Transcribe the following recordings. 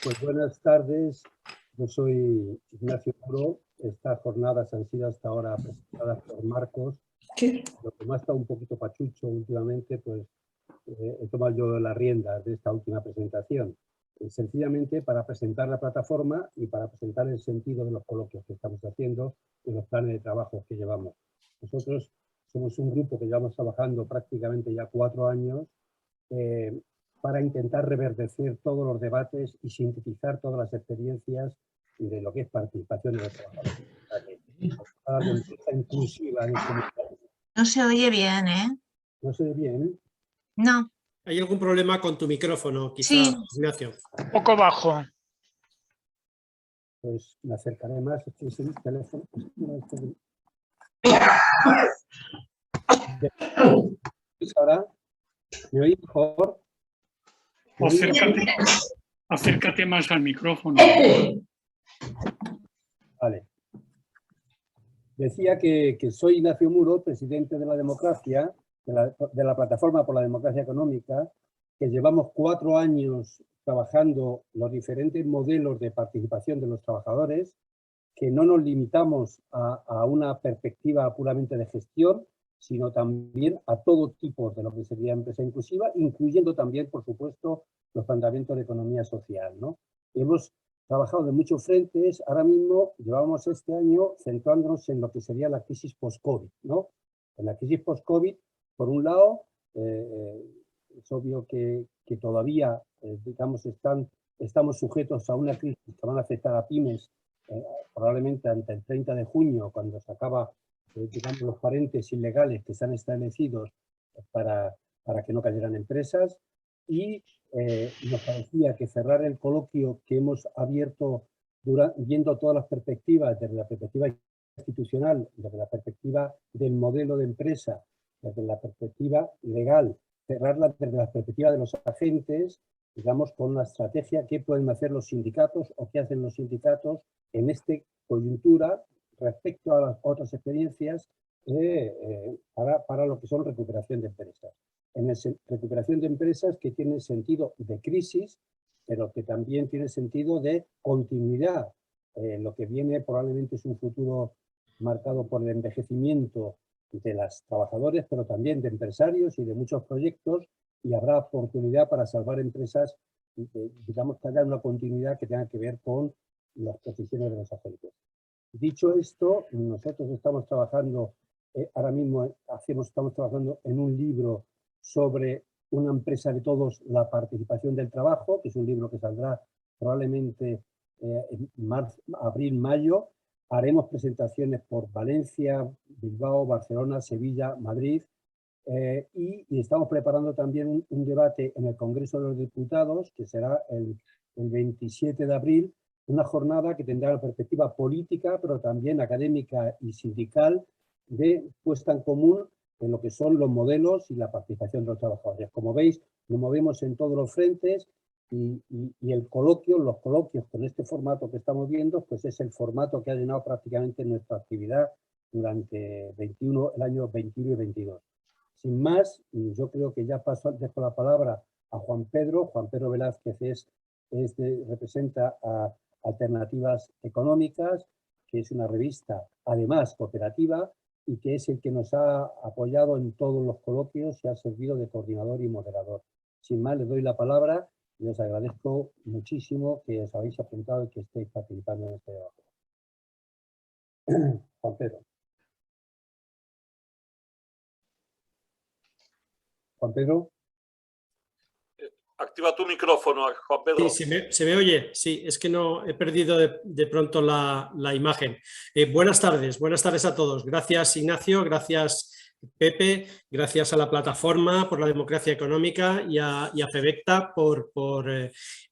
Pues buenas tardes, yo soy Ignacio Muro. Estas jornadas han sido hasta ahora presentadas por Marcos. Lo que me ha estado un poquito pachucho últimamente, pues he tomado yo las riendas de esta última presentación. Sencillamente para presentar la plataforma y para presentar el sentido de los coloquios que estamos haciendo y los planes de trabajo que llevamos. Nosotros somos un grupo que llevamos trabajando prácticamente ya 4 años para intentar reverdecer todos los debates y sintetizar todas las experiencias de lo que es participación de los trabajadores. Hablar de empresa inclusiva en este momento. No se oye bien, ¿eh? ¿No se oye bien? No. ¿Hay algún problema con tu micrófono, quizá, sí. Ignacio? Un poco bajo. Pues me acercaré más. Es el teléfono. Ahora, ¿me oís mejor? Acércate más al micrófono. Vale. Decía que soy Ignacio Muro, presidente de la democracia, de la Plataforma por la Democracia Económica, que llevamos 4 años trabajando los diferentes modelos de participación de los trabajadores, que no nos limitamos a una perspectiva puramente de gestión, sino también a todo tipo de lo que sería empresa inclusiva, incluyendo también, por supuesto, los planteamientos de economía social, ¿no? Hemos trabajado de muchos frentes. Ahora mismo llevamos este año centrándonos en lo que sería la crisis post-COVID, ¿no? En la crisis post-COVID, por un lado, es obvio que todavía, digamos, estamos sujetos a una crisis que van a afectar a pymes probablemente ante el 30 de junio, cuando se acaba, digamos, los paréntesis legales que están establecidos para que no cayeran empresas. Y nos parecía que cerrar el coloquio que hemos abierto viendo todas las perspectivas, desde la perspectiva institucional, desde la perspectiva del modelo de empresa, desde la perspectiva legal, cerrarla desde la perspectiva de los agentes, digamos, con la estrategia que pueden hacer los sindicatos o qué hacen los sindicatos en esta coyuntura respecto a las otras experiencias para lo que son recuperación de empresas. En recuperación de empresas que tienen sentido de crisis, pero que también tiene sentido de continuidad. Lo que viene probablemente es un futuro marcado por el envejecimiento de los trabajadores, pero también de empresarios y de muchos proyectos, y habrá oportunidad para salvar empresas, digamos, que haya una continuidad que tenga que ver con las posiciones de los agentes. Dicho esto, nosotros estamos trabajando, ahora mismo estamos trabajando en un libro sobre una empresa de todos, la participación del trabajo, que es un libro que saldrá probablemente en abril, mayo. Haremos presentaciones por Valencia, Bilbao, Barcelona, Sevilla, Madrid, y estamos preparando también un debate en el Congreso de los Diputados, que será el 27 de abril, una jornada que tendrá la perspectiva política, pero también académica y sindical, de puesta en común en lo que son los modelos y la participación de los trabajadores. Como veis, nos movemos en todos los frentes y los coloquios con este formato que estamos viendo, pues es el formato que ha llenado prácticamente nuestra actividad durante el año 21 y 22. Sin más, yo creo que ya dejo la palabra a Juan Pedro Velázquez, representa a Alternativas Económicas, que es una revista, además, cooperativa, y que es el que nos ha apoyado en todos los coloquios y ha servido de coordinador y moderador. Sin más, les doy la palabra y os agradezco muchísimo que os habéis apuntado y que estéis participando en este debate. Juan Pedro. Juan Pedro. Activa tu micrófono, Juan Pedro. Sí, se me oye. Sí, es que no he perdido de pronto la imagen. Buenas tardes a todos. Gracias, Ignacio, gracias, Pepe, gracias a la Plataforma por la Democracia Económica y a FEBECTA por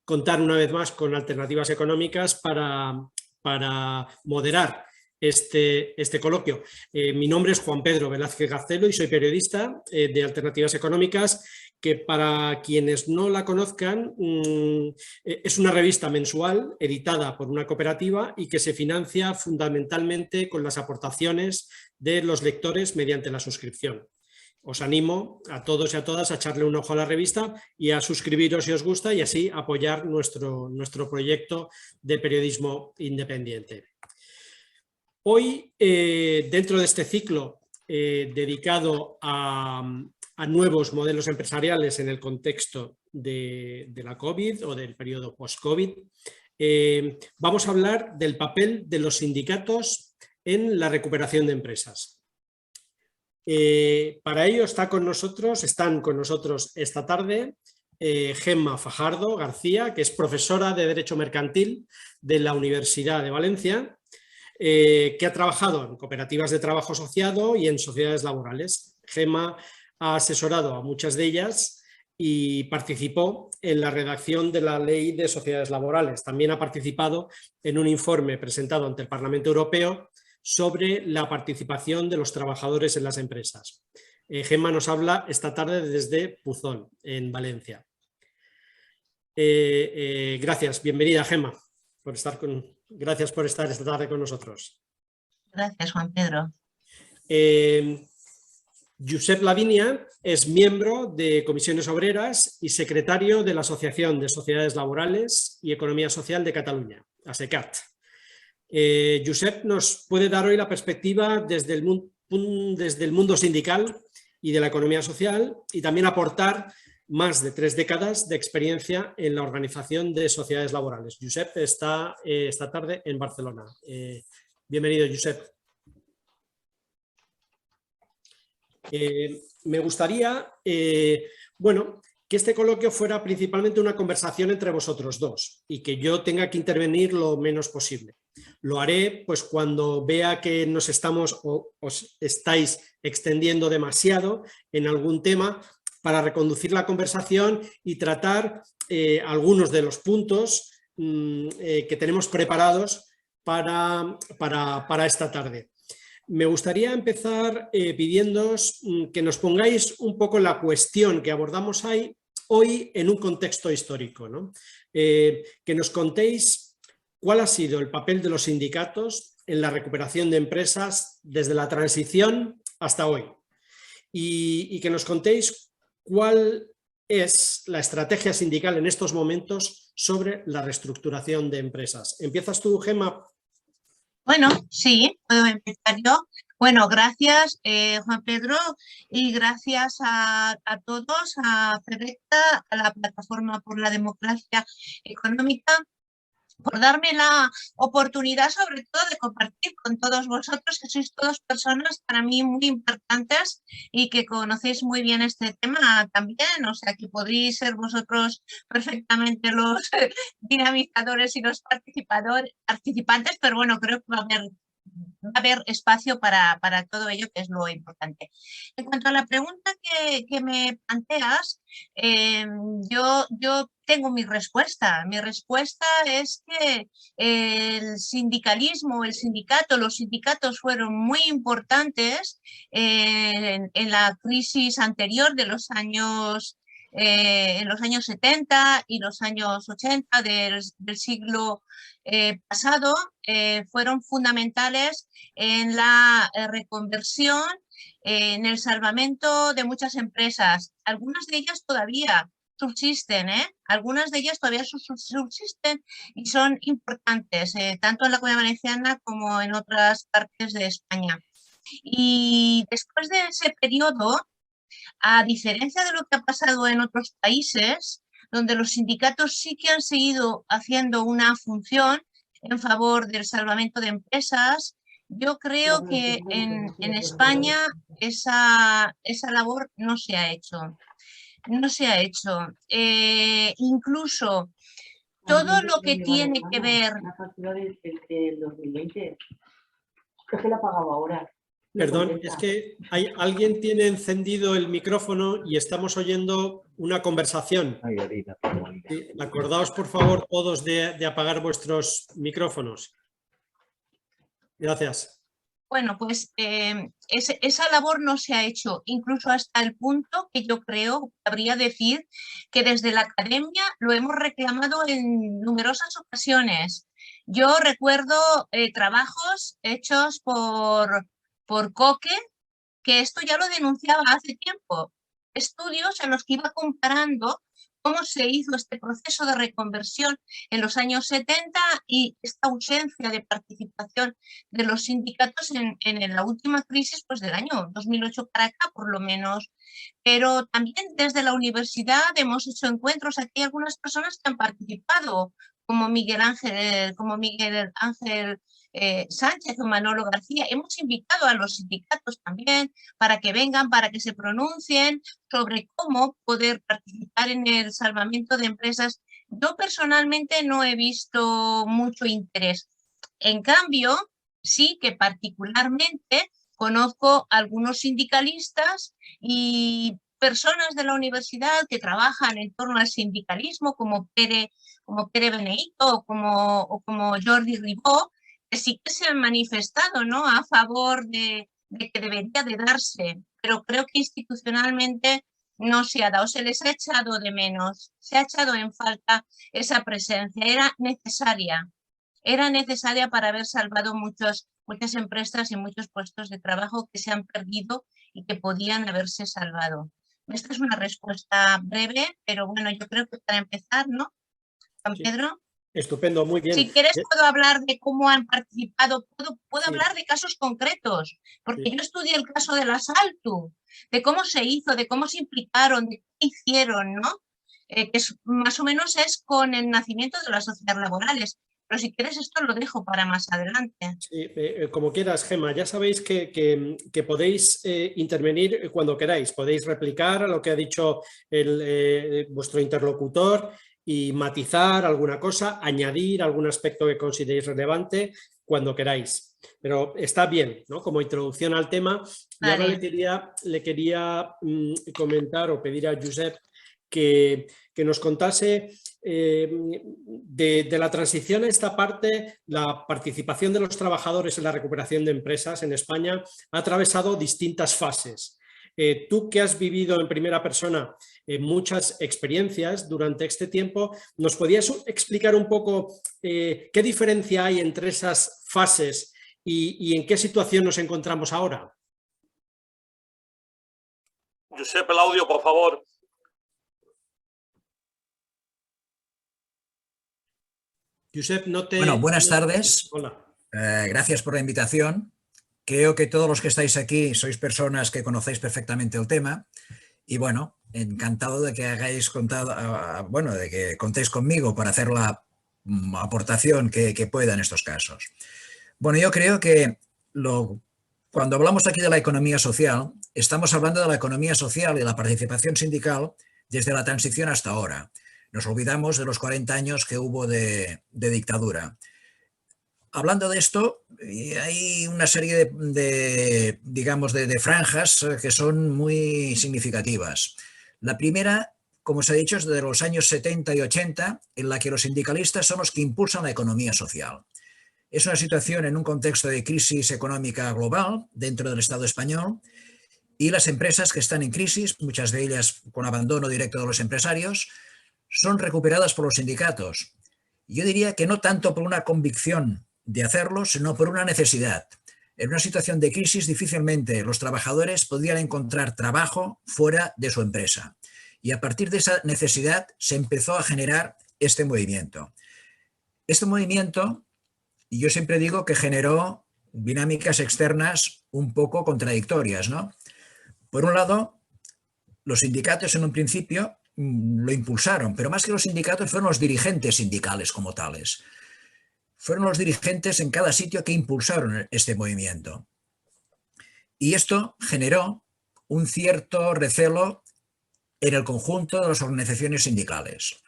contar una vez más con Alternativas Económicas para moderar este coloquio. Mi nombre es Juan Pedro Velázquez Gacelo y soy periodista de Alternativas Económicas, que para quienes no la conozcan es una revista mensual editada por una cooperativa y que se financia fundamentalmente con las aportaciones de los lectores mediante la suscripción. os animo a todos y a todas a echarle un ojo a la revista y a suscribiros si os gusta y así apoyar nuestro proyecto de periodismo independiente. Hoy, dentro de este ciclo dedicado a nuevos modelos empresariales en el contexto de la COVID o del periodo post-COVID, vamos a hablar del papel de los sindicatos en la recuperación de empresas. Para ello están con nosotros esta tarde Gemma Fajardo García, que es profesora de Derecho Mercantil de la Universidad de Valencia, que ha trabajado en cooperativas de trabajo asociado y en sociedades laborales. Gemma ha asesorado a muchas de ellas y participó en la redacción de la Ley de Sociedades Laborales. También ha participado en un informe presentado ante el Parlamento Europeo sobre la participación de los trabajadores en las empresas. Gemma nos habla esta tarde desde Puzol, en Valencia. Gracias, bienvenida Gemma, gracias por estar esta tarde con nosotros. Gracias, Juan Pedro. Josep Lavinia es miembro de Comisiones Obreras y secretario de la Asociación de Sociedades Laborales y Economía Social de Cataluña, ASECAT. Josep nos puede dar hoy la perspectiva desde el mundo sindical y de la economía social y también aportar más de 3 décadas de experiencia en la organización de sociedades laborales. Josep está esta tarde en Barcelona. Bienvenido, Josep. Me gustaría, que este coloquio fuera principalmente una conversación entre vosotros dos y que yo tenga que intervenir lo menos posible. Lo haré pues cuando vea que nos estamos o os estáis extendiendo demasiado en algún tema para reconducir la conversación y tratar algunos de los puntos que tenemos preparados para esta tarde. Me gustaría empezar pidiéndoos que nos pongáis un poco la cuestión que abordamos hoy en un contexto histórico, ¿no? Que nos contéis cuál ha sido el papel de los sindicatos en la recuperación de empresas desde la transición hasta hoy y que nos contéis cuál es la estrategia sindical en estos momentos sobre la reestructuración de empresas. ¿Empiezas tú, Gemma? Bueno, sí, puedo empezar yo. Bueno, gracias Juan Pedro y gracias a todos, a FEDECTA, a la Plataforma por la Democracia Económica, por darme la oportunidad sobre todo de compartir con todos vosotros, que sois todas personas para mí muy importantes y que conocéis muy bien este tema también, o sea que podréis ser vosotros perfectamente los dinamizadores y los participantes, pero bueno, creo que va a haber espacio para todo ello, que es lo importante. En cuanto a la pregunta que me planteas, yo tengo mi respuesta. Mi respuesta es que el sindicalismo, los sindicatos fueron muy importantes en la crisis anterior de los años en los años 70 y los años 80 del siglo pasado, fueron fundamentales en la reconversión, en el salvamento de muchas empresas. Algunas de ellas todavía subsisten, algunas de ellas todavía subsisten y son importantes, tanto en la Comunidad Valenciana como en otras partes de España. Y después de ese periodo, a diferencia de lo que ha pasado en otros países, donde los sindicatos sí que han seguido haciendo una función en favor del salvamento de empresas, yo creo que en España esa labor no se ha hecho. No se ha hecho. Incluso todo lo que tiene que ver... La factura del 2020. Es que la he pagado ahora. Perdón, es que alguien tiene encendido el micrófono y estamos oyendo una conversación. Acordaos, por favor, todos de apagar vuestros micrófonos. Gracias. Bueno, pues esa labor no se ha hecho, incluso hasta el punto que yo creo, habría decir, que desde la academia lo hemos reclamado en numerosas ocasiones. Yo recuerdo trabajos hechos por COQUE, que esto ya lo denunciaba hace tiempo. Estudios en los que iba comparando cómo se hizo este proceso de reconversión en los años 70 y esta ausencia de participación de los sindicatos en la última crisis, pues del año 2008 para acá, por lo menos. Pero también desde la universidad hemos hecho encuentros. Aquí hay algunas personas que han participado, como Miguel Ángel Sánchez o Manolo García. Hemos invitado a los sindicatos también para que vengan, para que se pronuncien sobre cómo poder participar en el salvamento de empresas. Yo personalmente no he visto mucho interés. En cambio, sí que particularmente conozco a algunos sindicalistas y personas de la universidad que trabajan en torno al sindicalismo, como Pere Beneito o como Jordi Ribó, que sí que se han manifestado, ¿no?, a favor de que debería de darse, pero creo que institucionalmente no se ha dado, se les ha echado de menos, se ha echado en falta esa presencia. Era necesaria para haber salvado muchas empresas y muchos puestos de trabajo que se han perdido y que podían haberse salvado. Esta es una respuesta breve, pero bueno, yo creo que para empezar, ¿no, Juan Pedro? Estupendo, muy bien. Si quieres puedo hablar de cómo han participado, puedo hablar de casos concretos, porque yo estudié el caso del asalto, de cómo se hizo, de cómo se implicaron, de qué hicieron, ¿no? Que más o menos es con el nacimiento de las sociedades laborales. Pero si quieres esto lo dejo para más adelante. Sí, como quieras, Gemma. Ya sabéis que podéis intervenir cuando queráis. Podéis replicar a lo que ha dicho vuestro interlocutor y matizar alguna cosa, añadir algún aspecto que consideréis relevante cuando queráis. Pero está bien, ¿no?, como introducción al tema. Y ahora le quería comentar o pedir a Josep que nos contase de la transición a esta parte. La participación de los trabajadores en la recuperación de empresas en España ha atravesado distintas fases. Tú, que has vivido en primera persona muchas experiencias durante este tiempo, ¿nos podías explicar un poco qué diferencia hay entre esas fases y en qué situación nos encontramos ahora? Josep, el audio, por favor. Josep, no te... Bueno, buenas tardes. Hola. Gracias por la invitación. Creo que todos los que estáis aquí sois personas que conocéis perfectamente el tema y bueno, encantado de que de que contéis conmigo para hacer la aportación que pueda en estos casos. Bueno, yo creo que cuando hablamos aquí de la economía social, estamos hablando de la economía social y la participación sindical desde la transición hasta ahora. Nos olvidamos de los 40 años que hubo de dictadura. Hablando de esto, hay una serie de franjas que son muy significativas. La primera, como se ha dicho, es de los años 70 y 80, en la que los sindicalistas son los que impulsan la economía social. Es una situación en un contexto de crisis económica global dentro del Estado español y las empresas que están en crisis, muchas de ellas con abandono directo de los empresarios, son recuperadas por los sindicatos. Yo diría que no tanto por una convicción de hacerlo, sino por una necesidad. En una situación de crisis, difícilmente los trabajadores podían encontrar trabajo fuera de su empresa. Y a partir de esa necesidad se empezó a generar este movimiento. Este movimiento, y yo siempre digo que generó dinámicas externas un poco contradictorias, ¿no? Por un lado, los sindicatos en un principio lo impulsaron, pero más que los sindicatos fueron los dirigentes sindicales como tales. Fueron los dirigentes en cada sitio que impulsaron este movimiento. Y esto generó un cierto recelo en el conjunto de las organizaciones sindicales.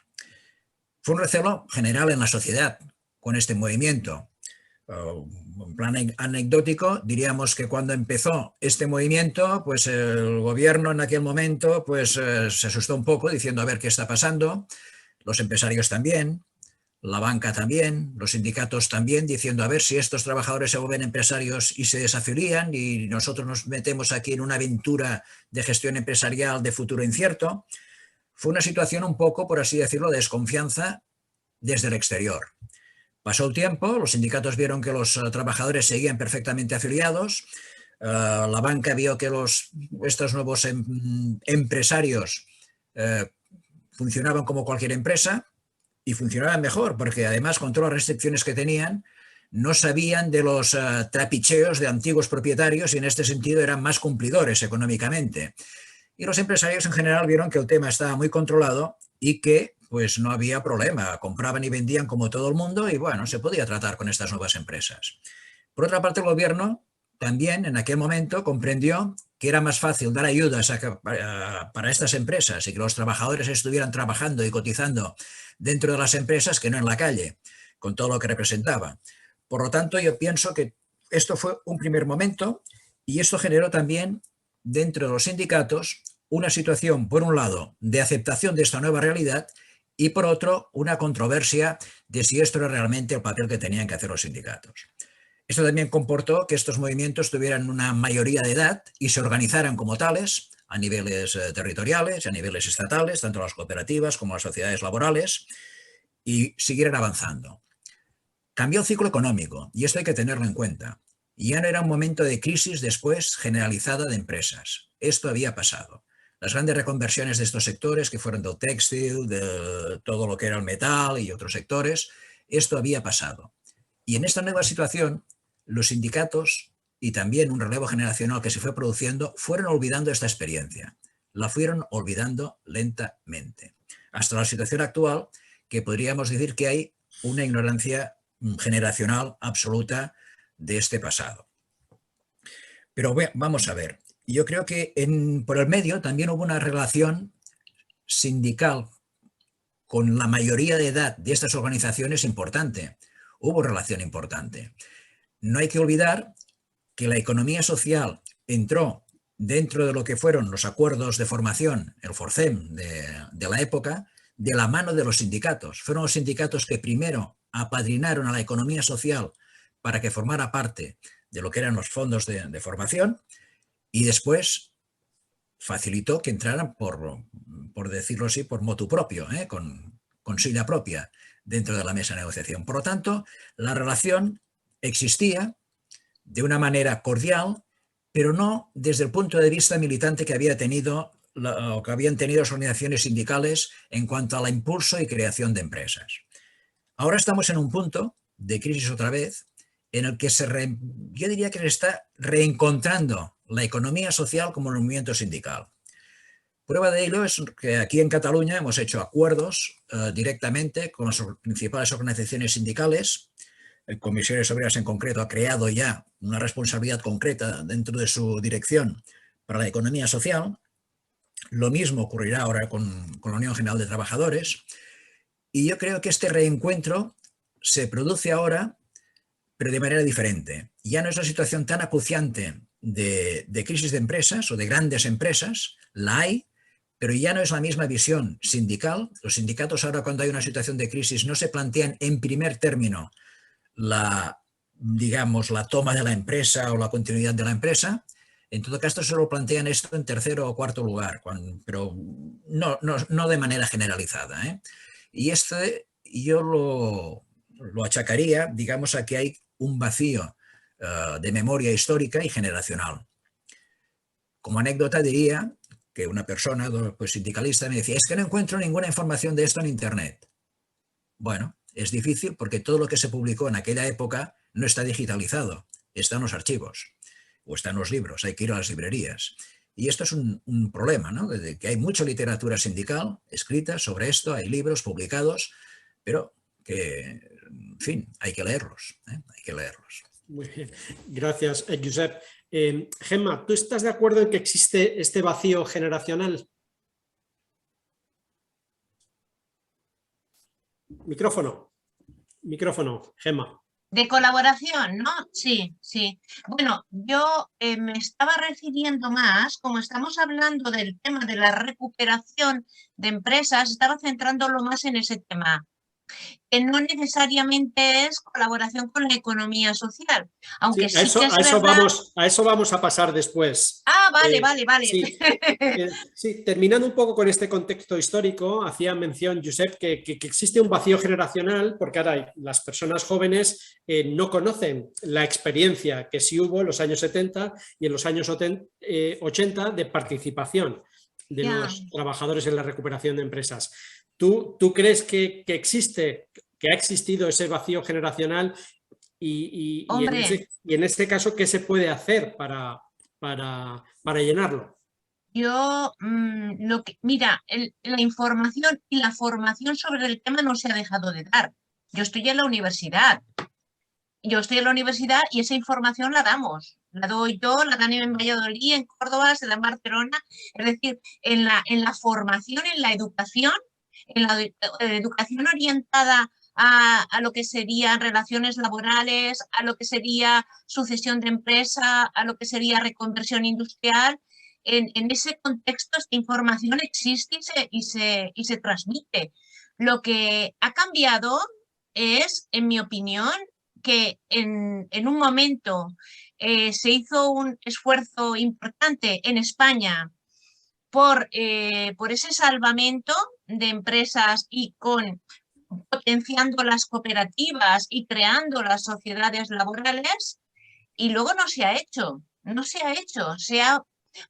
Fue un recelo general en la sociedad con este movimiento. En plan anecdótico, diríamos que cuando empezó este movimiento, pues el gobierno en aquel momento pues, se asustó un poco diciendo a ver qué está pasando, los empresarios también, la banca también, los sindicatos también, diciendo a ver si estos trabajadores se vuelven empresarios y se desafilian y nosotros nos metemos aquí en una aventura de gestión empresarial de futuro incierto. Fue una situación un poco, por así decirlo, de desconfianza desde el exterior. Pasó el tiempo, los sindicatos vieron que los trabajadores seguían perfectamente afiliados, La banca vio que estos nuevos empresarios funcionaban como cualquier empresa y funcionaban mejor, porque además con todas las restricciones que tenían, no sabían de los trapicheos de antiguos propietarios y en este sentido eran más cumplidores económicamente. Y los empresarios en general vieron que el tema estaba muy controlado y que pues no había problema, compraban y vendían como todo el mundo y bueno, se podía tratar con estas nuevas empresas. Por otra parte, el gobierno también en aquel momento comprendió que era más fácil dar ayudas para estas empresas y que los trabajadores estuvieran trabajando y cotizando dentro de las empresas que no en la calle, con todo lo que representaba. Por lo tanto, yo pienso que esto fue un primer momento y esto generó también dentro de los sindicatos una situación, por un lado, de aceptación de esta nueva realidad y por otro, una controversia de si esto era realmente el papel que tenían que hacer los sindicatos. Esto también comportó que estos movimientos tuvieran una mayoría de edad y se organizaran como tales a niveles territoriales, a niveles estatales, tanto las cooperativas como las sociedades laborales, y siguieran avanzando. Cambió el ciclo económico y esto hay que tenerlo en cuenta. Ya no era un momento de crisis después generalizada de empresas. Esto había pasado. Las grandes reconversiones de estos sectores, que fueron del textil, de todo lo que era el metal y otros sectores, esto había pasado. Y en esta nueva situación, los sindicatos y también un relevo generacional que se fue produciendo fueron olvidando esta experiencia. La fueron olvidando lentamente. Hasta la situación actual, que podríamos decir que hay una ignorancia generacional absoluta de este pasado. Pero vamos a ver. Yo creo que por el medio también hubo una relación sindical con la mayoría de edad de estas organizaciones importante. Hubo relación importante. No hay que olvidar que la economía social entró dentro de lo que fueron los acuerdos de formación, el Forcem de la época, de la mano de los sindicatos. Fueron los sindicatos que primero apadrinaron a la economía social para que formara parte de lo que eran los fondos de formación y después facilitó que entraran, por decirlo así, por motu propio, con silla propia dentro de la mesa de negociación. Por lo tanto, la relación existía de una manera cordial, pero no desde el punto de vista militante que habían tenido las organizaciones sindicales en cuanto al impulso y creación de empresas. Ahora estamos en un punto de crisis otra vez, en el que yo diría que se está reencontrando la economía social como el movimiento sindical. Prueba de ello es que aquí en Cataluña hemos hecho acuerdos directamente con las principales organizaciones sindicales. Comisiones Obreras en concreto ha creado ya una responsabilidad concreta dentro de su dirección para la economía social. Lo mismo ocurrirá ahora con la Unión General de Trabajadores. Y yo creo que este reencuentro se produce ahora, pero de manera diferente. Ya no es una situación tan acuciante de crisis de empresas o de grandes empresas, la hay, pero ya no es la misma visión sindical. Los sindicatos ahora, cuando hay una situación de crisis, no se plantean en primer término la toma de la empresa o la continuidad de la empresa. En todo caso, solo plantean esto en tercero o cuarto lugar, pero no de manera generalizada. Y yo lo achacaría, digamos, a que hay un vacío de memoria histórica y generacional. Como anécdota diría que una persona pues, sindicalista me decía, es que no encuentro ninguna información de esto en Internet. Bueno, es difícil porque todo lo que se publicó en aquella época no está digitalizado, está en los archivos o está en los libros, hay que ir a las librerías. Y esto es un problema, ¿no? De que hay mucha literatura sindical escrita sobre esto, hay libros publicados, pero que, en fin, hay que leerlos, hay que leerlos. Muy bien, gracias, Josep. Gemma, ¿tú estás de acuerdo en que existe este vacío generacional? Micrófono, Gemma. De colaboración, ¿no? Sí, sí. Bueno, yo me estaba refiriendo más, como estamos hablando del tema de la recuperación de empresas, estaba centrándolo más en ese tema. que no necesariamente es colaboración con la economía social. Aunque Sí, sí, que es verdad... a eso vamos a pasar después. Ah, vale, vale. Sí, sí, terminando un poco con este contexto histórico, hacía mención, Josep, que existe un vacío generacional porque ahora las personas jóvenes no conocen la experiencia que sí hubo en los años 70 y en los años 80 de participación de los trabajadores en la recuperación de empresas. ¿Tú crees que existe, que ha existido ese vacío generacional y en este caso, ¿qué se puede hacer para llenarlo? Yo, mira, la información y la formación sobre el tema no se ha dejado de dar. Yo estoy en la universidad. Y esa información la damos. La doy yo, la dan en Valladolid, en Córdoba, se da en Barcelona. Es decir, en la formación, en la educación orientada a lo que serían relaciones laborales, a lo que sería sucesión de empresa, a lo que sería reconversión industrial. En ese contexto esta información existe y se transmite. Lo que ha cambiado es, en mi opinión, que en un momento se hizo un esfuerzo importante en España por ese salvamento de empresas y potenciando las cooperativas y creando las sociedades laborales, y luego no se ha hecho,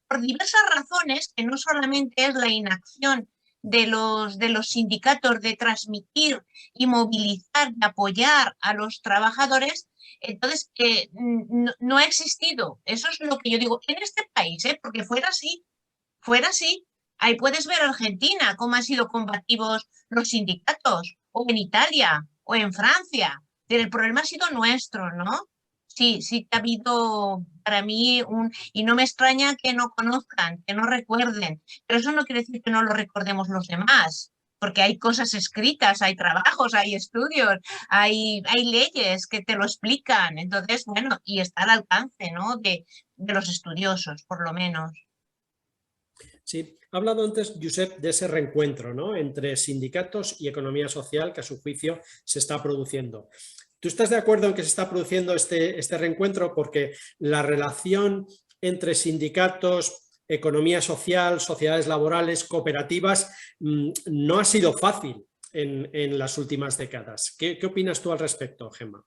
por diversas razones, que no solamente es la inacción de los sindicatos de transmitir y movilizar y apoyar a los trabajadores. Entonces, no ha existido. Eso es lo que yo digo en este país, porque fuera así. Ahí puedes ver Argentina, cómo han sido combativos los sindicatos, o en Italia, o en Francia. Pero el problema ha sido nuestro, ¿no? Sí que ha habido para mí y no me extraña que no conozcan, que no recuerden, pero eso no quiere decir que no lo recordemos los demás, porque hay cosas escritas, hay trabajos, hay estudios, hay leyes que te lo explican. Entonces, bueno, y está al alcance, ¿no?, de los estudiosos, por lo menos. Sí, ha hablado antes, Josep, de ese reencuentro, ¿no?, entre sindicatos y economía social que a su juicio se está produciendo. ¿Tú estás de acuerdo en que se está produciendo este reencuentro? Porque la relación entre sindicatos, economía social, sociedades laborales, cooperativas, no ha sido fácil en las últimas décadas. ¿Qué opinas tú al respecto, Gemma?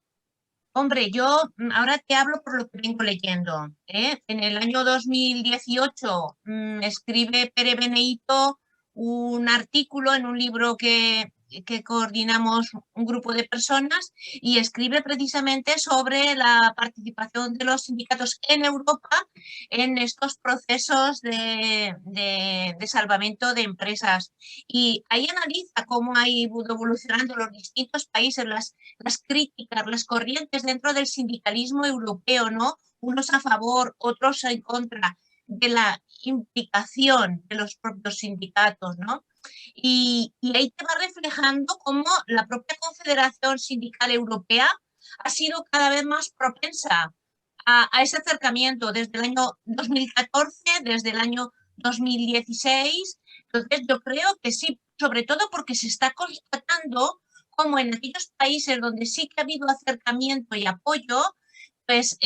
Hombre, yo ahora te hablo por lo que vengo leyendo. En el año 2018 escribe Pere Beneyto un artículo en un libro que coordinamos un grupo de personas, y escribe precisamente sobre la participación de los sindicatos en Europa en estos procesos de salvamento de empresas. Y ahí analiza cómo ha ido evolucionando los distintos países, las críticas, las corrientes dentro del sindicalismo europeo, ¿no? Unos a favor, otros en contra de la implicación de los propios sindicatos, ¿no? Y ahí te va reflejando cómo la propia Confederación Sindical Europea ha sido cada vez más propensa a ese acercamiento desde el año 2014, desde el año 2016. Entonces yo creo que sí, sobre todo porque se está constatando como en aquellos países donde sí que ha habido acercamiento y apoyo, pues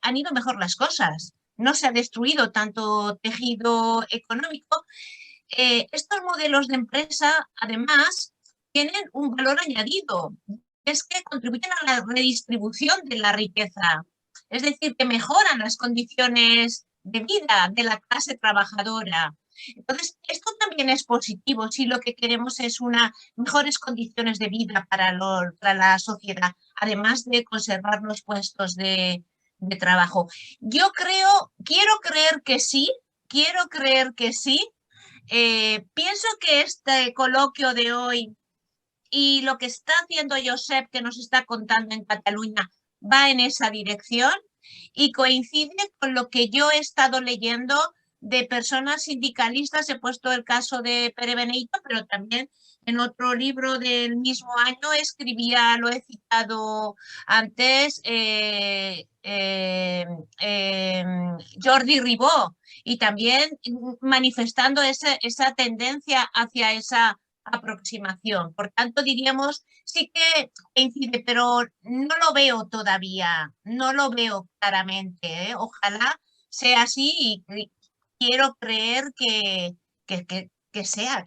han ido mejor las cosas. No se ha destruido tanto tejido económico. Estos modelos de empresa, además, tienen un valor añadido, es que contribuyen a la redistribución de la riqueza, es decir, que mejoran las condiciones de vida de la clase trabajadora. Entonces, esto también es positivo si lo que queremos es mejores condiciones de vida para la sociedad, además de conservar los puestos de trabajo. Yo quiero creer que sí. Pienso que este coloquio de hoy y lo que está haciendo Josep, que nos está contando en Cataluña, va en esa dirección y coincide con lo que yo he estado leyendo de personas sindicalistas. He puesto el caso de Pere Beneyto, pero también en otro libro del mismo año escribía, lo he citado antes, Jordi Ribó, y también manifestando esa tendencia hacia esa aproximación. Por tanto, diríamos, sí que coincide, pero no lo veo todavía, no lo veo claramente, ¿eh? Ojalá sea así y quiero creer que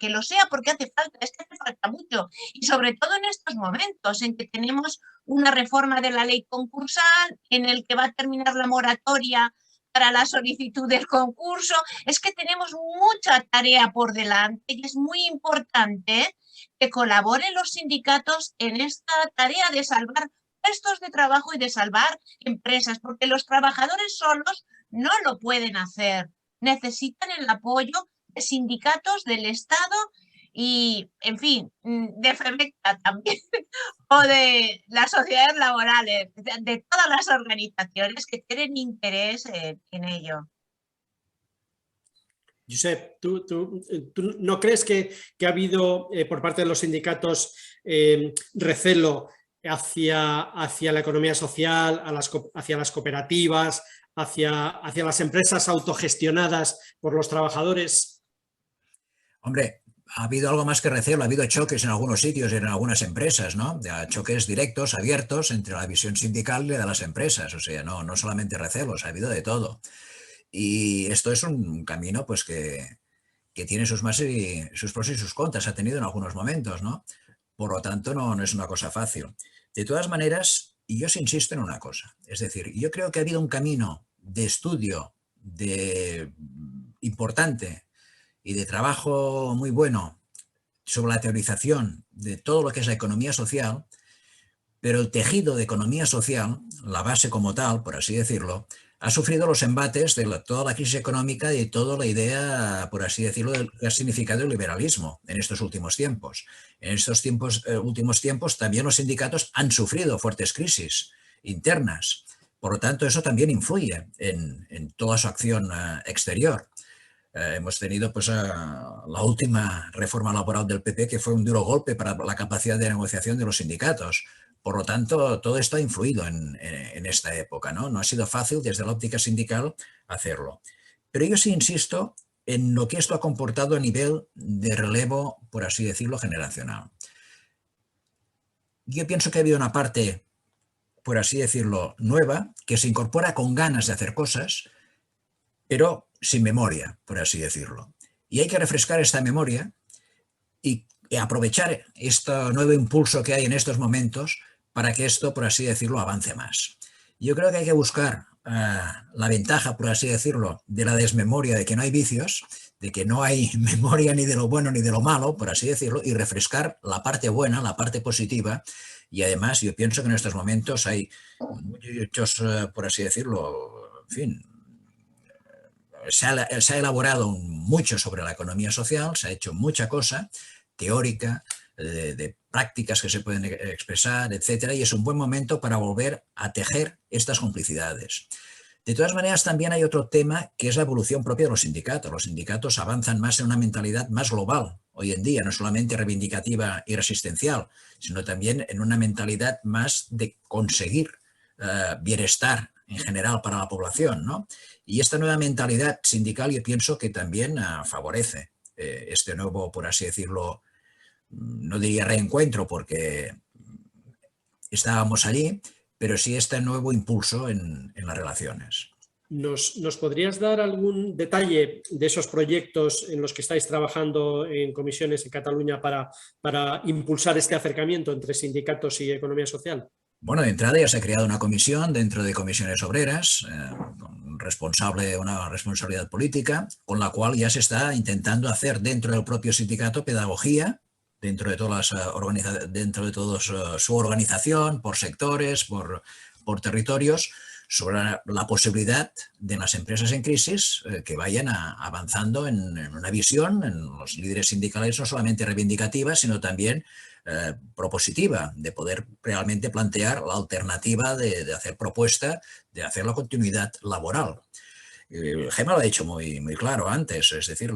lo sea, porque hace falta, es que hace falta mucho. Y sobre todo en estos momentos en que tenemos una reforma de la ley concursal, en el que va a terminar la moratoria para la solicitud del concurso. Es que tenemos mucha tarea por delante y es muy importante que colaboren los sindicatos en esta tarea de salvar puestos de trabajo y de salvar empresas, porque los trabajadores solos no lo pueden hacer. Necesitan el apoyo de sindicatos, del Estado y, en fin, de FEMECTA también, o de las sociedades laborales, de todas las organizaciones que tienen interés en ello. Josep, ¿tú no crees que ha habido por parte de los sindicatos recelo hacia la economía social, hacia las cooperativas, hacia las empresas autogestionadas por los trabajadores? Hombre, ha habido algo más que recelo, ha habido choques en algunos sitios y en algunas empresas, ¿no? Choques directos, abiertos, entre la visión sindical y la de las empresas. O sea, no solamente recelos, ha habido de todo. Y esto es un camino pues que tiene sus pros y sus contras, ha tenido en algunos momentos, ¿no? Por lo tanto, no es una cosa fácil. De todas maneras, yo os insisto en una cosa, es decir, yo creo que ha habido un camino de estudio importante y de trabajo muy bueno sobre la teorización de todo lo que es la economía social, pero el tejido de economía social, la base como tal, por así decirlo, ha sufrido los embates de toda la crisis económica y de toda la idea, por así decirlo, del que ha significado el liberalismo en estos últimos tiempos. En estos últimos tiempos también los sindicatos han sufrido fuertes crisis internas. Por lo tanto, eso también influye en toda su acción exterior. Hemos tenido pues, la última reforma laboral del PP, que fue un duro golpe para la capacidad de negociación de los sindicatos. Por lo tanto, todo esto ha influido en esta época, ¿no? No ha sido fácil desde la óptica sindical hacerlo. Pero yo sí insisto en lo que esto ha comportado a nivel de relevo, por así decirlo, generacional. Yo pienso que ha habido una parte, por así decirlo, nueva, que se incorpora con ganas de hacer cosas, pero sin memoria, por así decirlo. Y hay que refrescar esta memoria y aprovechar este nuevo impulso que hay en estos momentos para que esto, por así decirlo, avance más. Yo creo que hay que buscar la ventaja, por así decirlo, de la desmemoria, de que no hay vicios, de que no hay memoria ni de lo bueno ni de lo malo, por así decirlo, y refrescar la parte buena, la parte positiva. Y además yo pienso que en estos momentos hay muchos, por así decirlo, en fin, se ha elaborado mucho sobre la economía social, se ha hecho mucha cosa teórica, de prácticas que se pueden expresar, etcétera, y es un buen momento para volver a tejer estas complicidades. De todas maneras, también hay otro tema que es la evolución propia de los sindicatos. Los sindicatos avanzan más en una mentalidad más global hoy en día, no solamente reivindicativa y resistencial, sino también en una mentalidad más de conseguir bienestar en general para la población, ¿no? Y esta nueva mentalidad sindical yo pienso que también favorece este nuevo, por así decirlo, no diría reencuentro porque estábamos allí, pero sí este nuevo impulso en las relaciones. ¿Nos podrías dar algún detalle de esos proyectos en los que estáis trabajando en comisiones en Cataluña para impulsar este acercamiento entre sindicatos y economía social? Bueno, de entrada ya se ha creado una comisión dentro de Comisiones Obreras, una responsabilidad política, con la cual ya se está intentando hacer dentro del propio sindicato pedagogía, dentro de todas su organización, por sectores, por territorios, sobre la posibilidad de las empresas en crisis que vayan avanzando en una visión, en los líderes sindicales no solamente reivindicativa, sino también propositiva, de poder realmente plantear la alternativa de hacer propuesta, de hacer la continuidad laboral. Gemma lo ha dicho muy claro antes, es decir,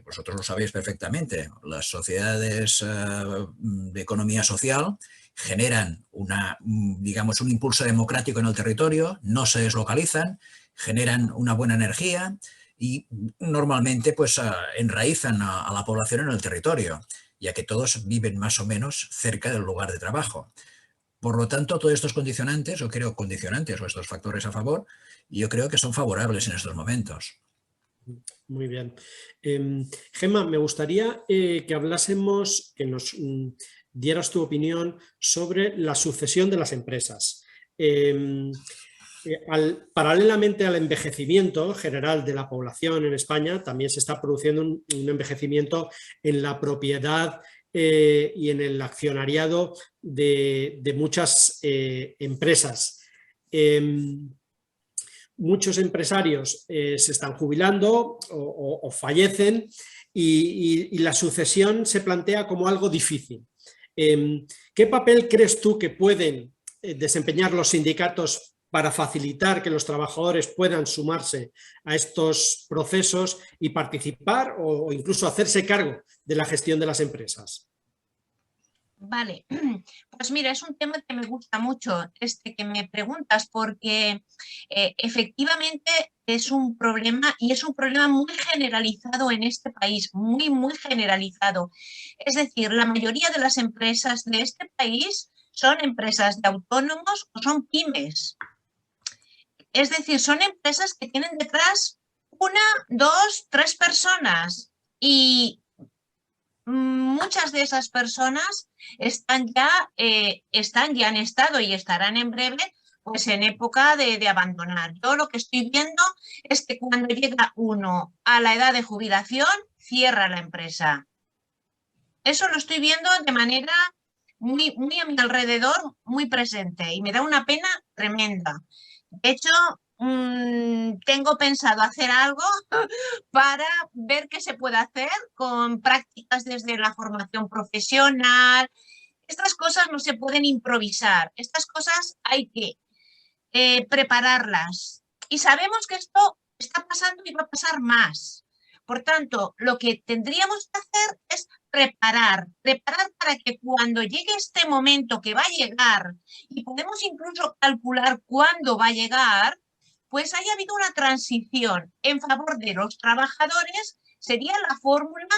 vosotros lo sabéis perfectamente, las sociedades de economía social generan digamos, un impulso democrático en el territorio, no se deslocalizan, generan una buena energía y normalmente pues, enraizan a la población en el territorio. ya que todos viven más o menos cerca del lugar de trabajo. Por lo tanto, todos estos condicionantes, o estos factores a favor, yo creo que son favorables en estos momentos. Muy bien. Gemma, me gustaría que hablásemos, que nos dieras tu opinión sobre la sucesión de las empresas. Paralelamente al envejecimiento general de la población en España, también se está produciendo un envejecimiento en la propiedad y en el accionariado de muchas empresas. Muchos empresarios se están jubilando o fallecen y la sucesión se plantea como algo difícil. ¿Qué papel crees tú que pueden desempeñar los sindicatos para facilitar que los trabajadores puedan sumarse a estos procesos y participar o incluso hacerse cargo de la gestión de las empresas? Vale, pues mira, es un tema que me gusta mucho, que me preguntas, porque efectivamente es un problema y es un problema muy generalizado en este país, muy, muy generalizado. Es decir, la mayoría de las empresas de este país son empresas de autónomos o son pymes. Es decir, son empresas que tienen detrás 1, 2, 3 personas y muchas de esas personas han estado y estarán en breve pues en época de abandonar. Yo lo que estoy viendo es que cuando llega uno a la edad de jubilación, cierra la empresa. Eso lo estoy viendo de manera muy, muy a mi alrededor, muy presente y me da una pena tremenda. De hecho, tengo pensado hacer algo para ver qué se puede hacer con prácticas desde la formación profesional. Estas cosas no se pueden improvisar, estas cosas hay que prepararlas. Y sabemos que esto está pasando y va a pasar más. Por tanto, lo que tendríamos que hacer es preparar para que cuando llegue este momento que va a llegar, y podemos incluso calcular cuándo va a llegar, pues haya habido una transición en favor de los trabajadores. Sería la fórmula,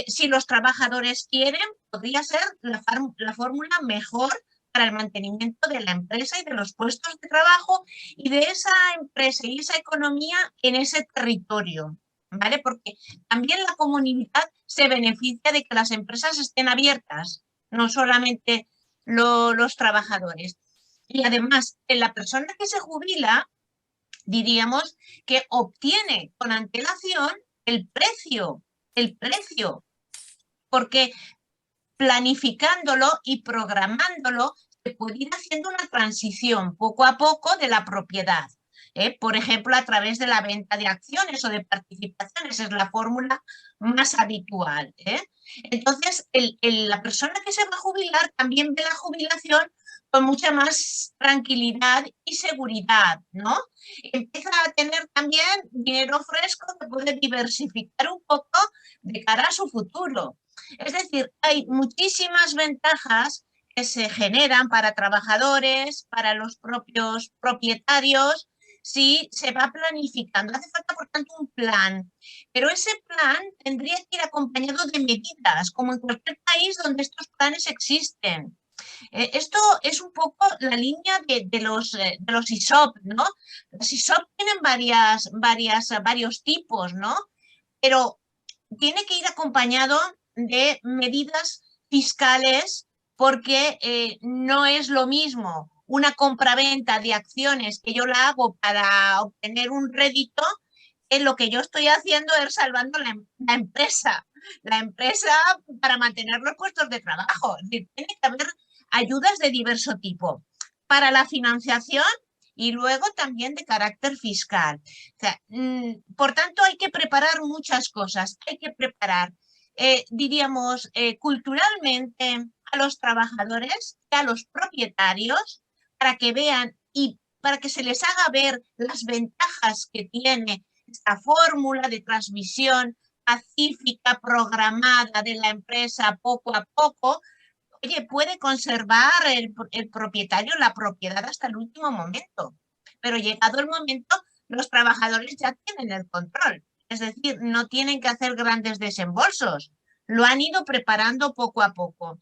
si los trabajadores quieren, podría ser la fórmula mejor para el mantenimiento de la empresa y de los puestos de trabajo y de esa empresa y esa economía en ese territorio, ¿vale? Porque también la comunidad se beneficia de que las empresas estén abiertas, no solamente los trabajadores. Y además, en la persona que se jubila, diríamos que obtiene con antelación el precio, porque planificándolo y programándolo se puede ir haciendo una transición poco a poco de la propiedad. Por ejemplo, a través de la venta de acciones o de participaciones, es la fórmula más habitual. Entonces, la persona que se va a jubilar también ve la jubilación con mucha más tranquilidad y seguridad, ¿no? Empieza a tener también dinero fresco que puede diversificar un poco de cara a su futuro. Es decir, hay muchísimas ventajas que se generan para trabajadores, para los propios propietarios, si se va planificando. Hace falta, por tanto, un plan, pero ese plan tendría que ir acompañado de medidas, como en cualquier país donde estos planes existen. Esto es un poco la línea de los ISOP, ¿no? Los ISOP tienen varios tipos, ¿no? Pero tiene que ir acompañado de medidas fiscales porque no es lo mismo una compraventa de acciones que yo la hago para obtener un rédito, que lo que yo estoy haciendo es salvando la empresa para mantener los puestos de trabajo. Es decir, tiene que haber ayudas de diverso tipo para la financiación y luego también de carácter fiscal. O sea, por tanto, hay que preparar muchas cosas. Hay que preparar, diríamos, culturalmente a los trabajadores y a los propietarios para que vean y para que se les haga ver las ventajas que tiene esta fórmula de transmisión pacífica, programada de la empresa poco a poco. Oye, puede conservar el propietario la propiedad hasta el último momento, pero llegado el momento, los trabajadores ya tienen el control. Es decir, no tienen que hacer grandes desembolsos. lo han ido preparando poco a poco.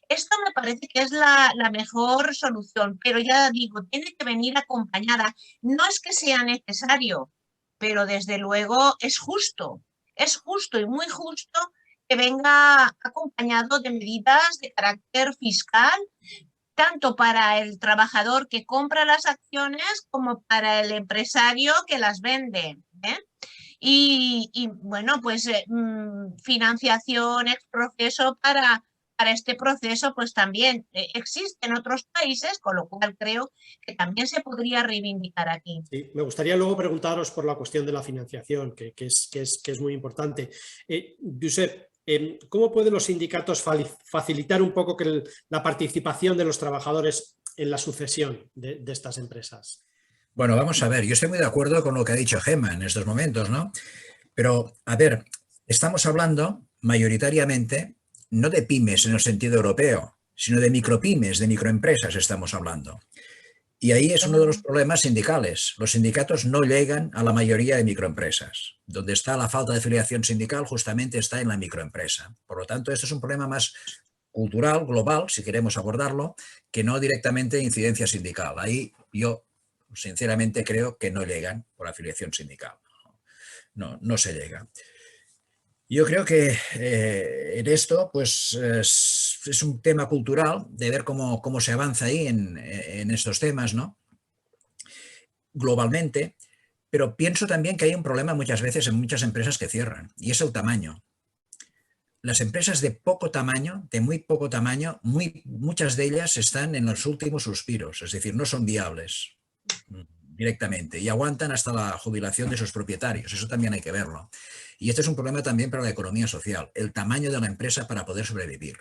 Esto me parece que es la mejor solución, pero ya digo, tiene que venir acompañada. No es que sea necesario, pero desde luego es justo y muy justo que venga acompañado de medidas de carácter fiscal, tanto para el trabajador que compra las acciones como para el empresario que las vende, ¿eh? Y bueno, pues financiación, ex proceso para este proceso, pues también existe en otros países, con lo cual creo que también se podría reivindicar aquí. Sí, me gustaría luego preguntaros por la cuestión de la financiación, que es muy importante. Josep, ¿cómo pueden los sindicatos facilitar un poco la participación de los trabajadores en la sucesión de estas empresas? Bueno, vamos a ver, yo estoy muy de acuerdo con lo que ha dicho Gemma en estos momentos, ¿no? Pero, a ver, estamos hablando mayoritariamente no de pymes en el sentido europeo, sino de micropymes, de microempresas estamos hablando. Y ahí es uno de los problemas sindicales. Los sindicatos no llegan a la mayoría de microempresas. Donde está la falta de afiliación sindical justamente está en la microempresa. Por lo tanto, esto es un problema más cultural, global, si queremos abordarlo, que no directamente de incidencia sindical. Ahí yo sinceramente creo que no llegan por afiliación sindical. No se llega. Yo creo que en esto pues es un tema cultural de ver cómo se avanza ahí en estos temas, ¿no? Globalmente, pero pienso también que hay un problema muchas veces en muchas empresas que cierran, y es el tamaño. Las empresas de poco tamaño, de muy poco tamaño, muchas de ellas están en los últimos suspiros, es decir, no son viables directamente y aguantan hasta la jubilación de sus propietarios. Eso también hay que verlo. Y este es un problema también para la economía social, el tamaño de la empresa para poder sobrevivir.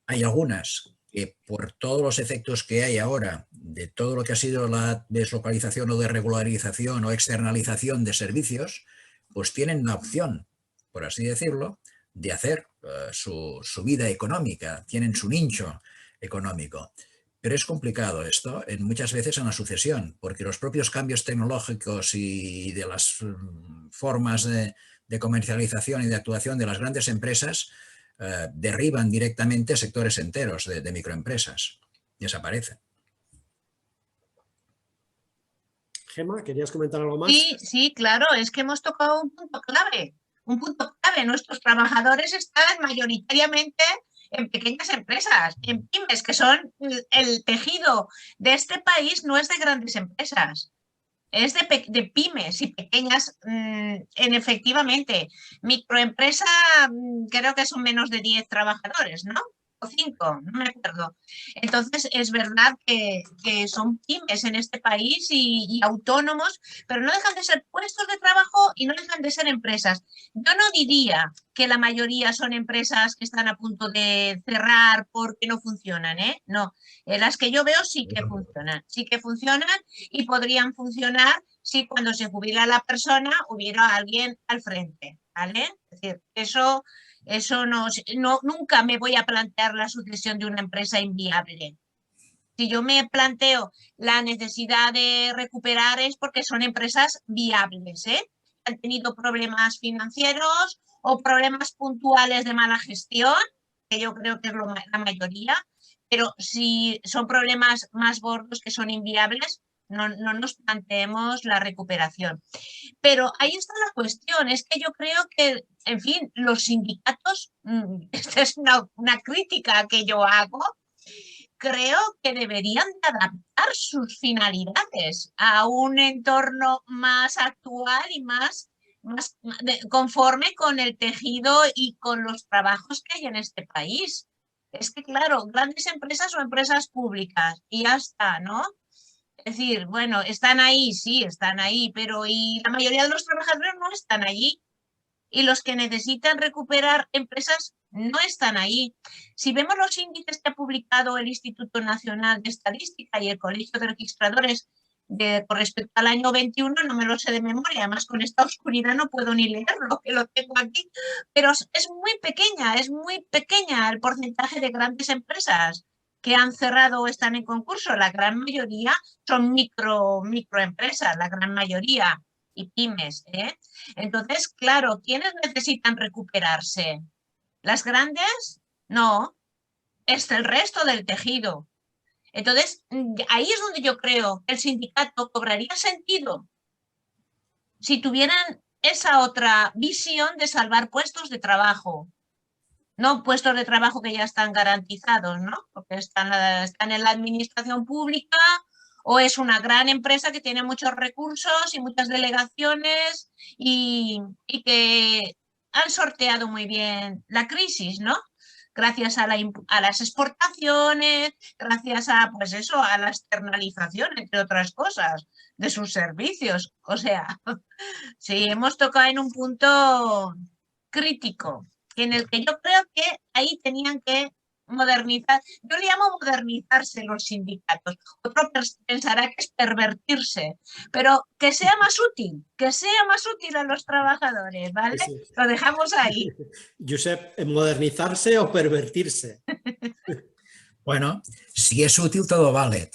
Hay algunas que por todos los efectos que hay ahora de todo lo que ha sido la deslocalización o desregularización o externalización de servicios, pues tienen la opción, por así decirlo, de hacer su vida económica, tienen su nicho económico. Pero es complicado esto muchas veces en la sucesión, porque los propios cambios tecnológicos y de las formas de comercialización y de actuación de las grandes empresas derriban directamente sectores enteros de microempresas. Desaparecen. Gemma, ¿querías comentar algo más? Sí, claro, es que hemos tocado un punto clave. Un punto clave. Nuestros trabajadores están mayoritariamente en pequeñas empresas, en pymes, que son el tejido de este país, no es de grandes empresas. Es de pymes y pequeñas, efectivamente. Microempresa, creo que son menos de 10 trabajadores, ¿no? O 5, no me acuerdo. Entonces, es verdad que son pymes en este país y autónomos, pero no dejan de ser puestos de trabajo y no dejan de ser empresas. Yo no diría que la mayoría son empresas que están a punto de cerrar porque no funcionan, ¿eh? No, las que yo veo sí que funcionan y podrían funcionar si cuando se jubila la persona hubiera alguien al frente, ¿vale? Es decir, eso no, nunca me voy a plantear la sucesión de una empresa inviable. Si yo me planteo la necesidad de recuperar es porque son empresas viables, ¿eh? Han tenido problemas financieros o problemas puntuales de mala gestión, que yo creo que es la mayoría, pero si son problemas más gordos que son inviables, no nos planteemos la recuperación. Pero ahí está la cuestión, es que yo creo que, en fin, los sindicatos, esta es una crítica que yo hago, creo que deberían de adaptar sus finalidades a un entorno más actual y más conforme con el tejido y con los trabajos que hay en este país. Es que, claro, grandes empresas o empresas públicas y ya está, ¿no? Es decir, bueno, están ahí, sí, están ahí, pero y la mayoría de los trabajadores no están allí. Y los que necesitan recuperar empresas no están ahí. Si vemos los índices que ha publicado el Instituto Nacional de Estadística y el Colegio de Registradores con respecto al año 21, no me lo sé de memoria, además con esta oscuridad no puedo ni leerlo, que lo tengo aquí, pero es muy pequeña el porcentaje de grandes empresas que han cerrado o están en concurso. La gran mayoría son microempresas, la gran mayoría, y pymes, ¿eh? Entonces, claro, ¿quiénes necesitan recuperarse? Las grandes, no, es el resto del tejido. Entonces, ahí es donde yo creo que el sindicato cobraría sentido si tuvieran esa otra visión de salvar puestos de trabajo. No puestos de trabajo que ya están garantizados, ¿no? Porque están en la administración pública o es una gran empresa que tiene muchos recursos y muchas delegaciones y que han sorteado muy bien la crisis, ¿no? Gracias a las exportaciones, gracias a, pues eso, a la externalización, entre otras cosas, de sus servicios. O sea, sí, hemos tocado en un punto crítico, en el que yo creo que ahí tenían que modernizar. Yo le llamo modernizarse los sindicatos. Otro pensará que es pervertirse, pero que sea más útil a los trabajadores, ¿vale? Sí. Lo dejamos ahí. Josep, ¿modernizarse o pervertirse? Bueno, si es útil todo vale.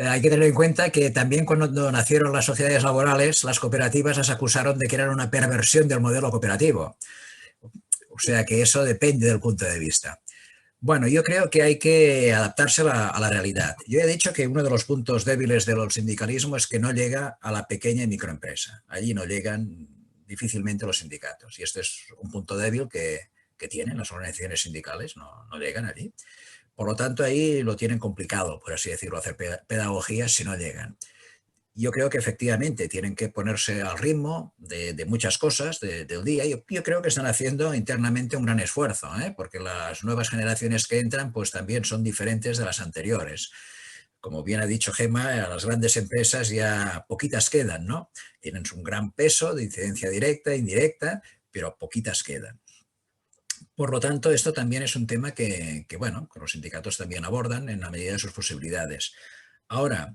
Hay que tener en cuenta que también cuando nacieron las sociedades laborales, las cooperativas las acusaron de que eran una perversión del modelo cooperativo. O sea que eso depende del punto de vista. Bueno, yo creo que hay que adaptarse a la realidad. Yo he dicho que uno de los puntos débiles del sindicalismo es que no llega a la pequeña y microempresa. Allí no llegan difícilmente los sindicatos. Y este es un punto débil que tienen las organizaciones sindicales, no llegan allí. Por lo tanto, ahí lo tienen complicado, por así decirlo, hacer pedagogía si no llegan. Yo creo que efectivamente tienen que ponerse al ritmo de muchas cosas del día. Yo creo que están haciendo internamente un gran esfuerzo, porque las nuevas generaciones que entran pues también son diferentes de las anteriores. Como bien ha dicho Gemma, a las grandes empresas ya poquitas quedan, ¿no? Tienen un gran peso de incidencia directa e indirecta, pero poquitas quedan. Por lo tanto, esto también es un tema que los sindicatos también abordan en la medida de sus posibilidades. Ahora,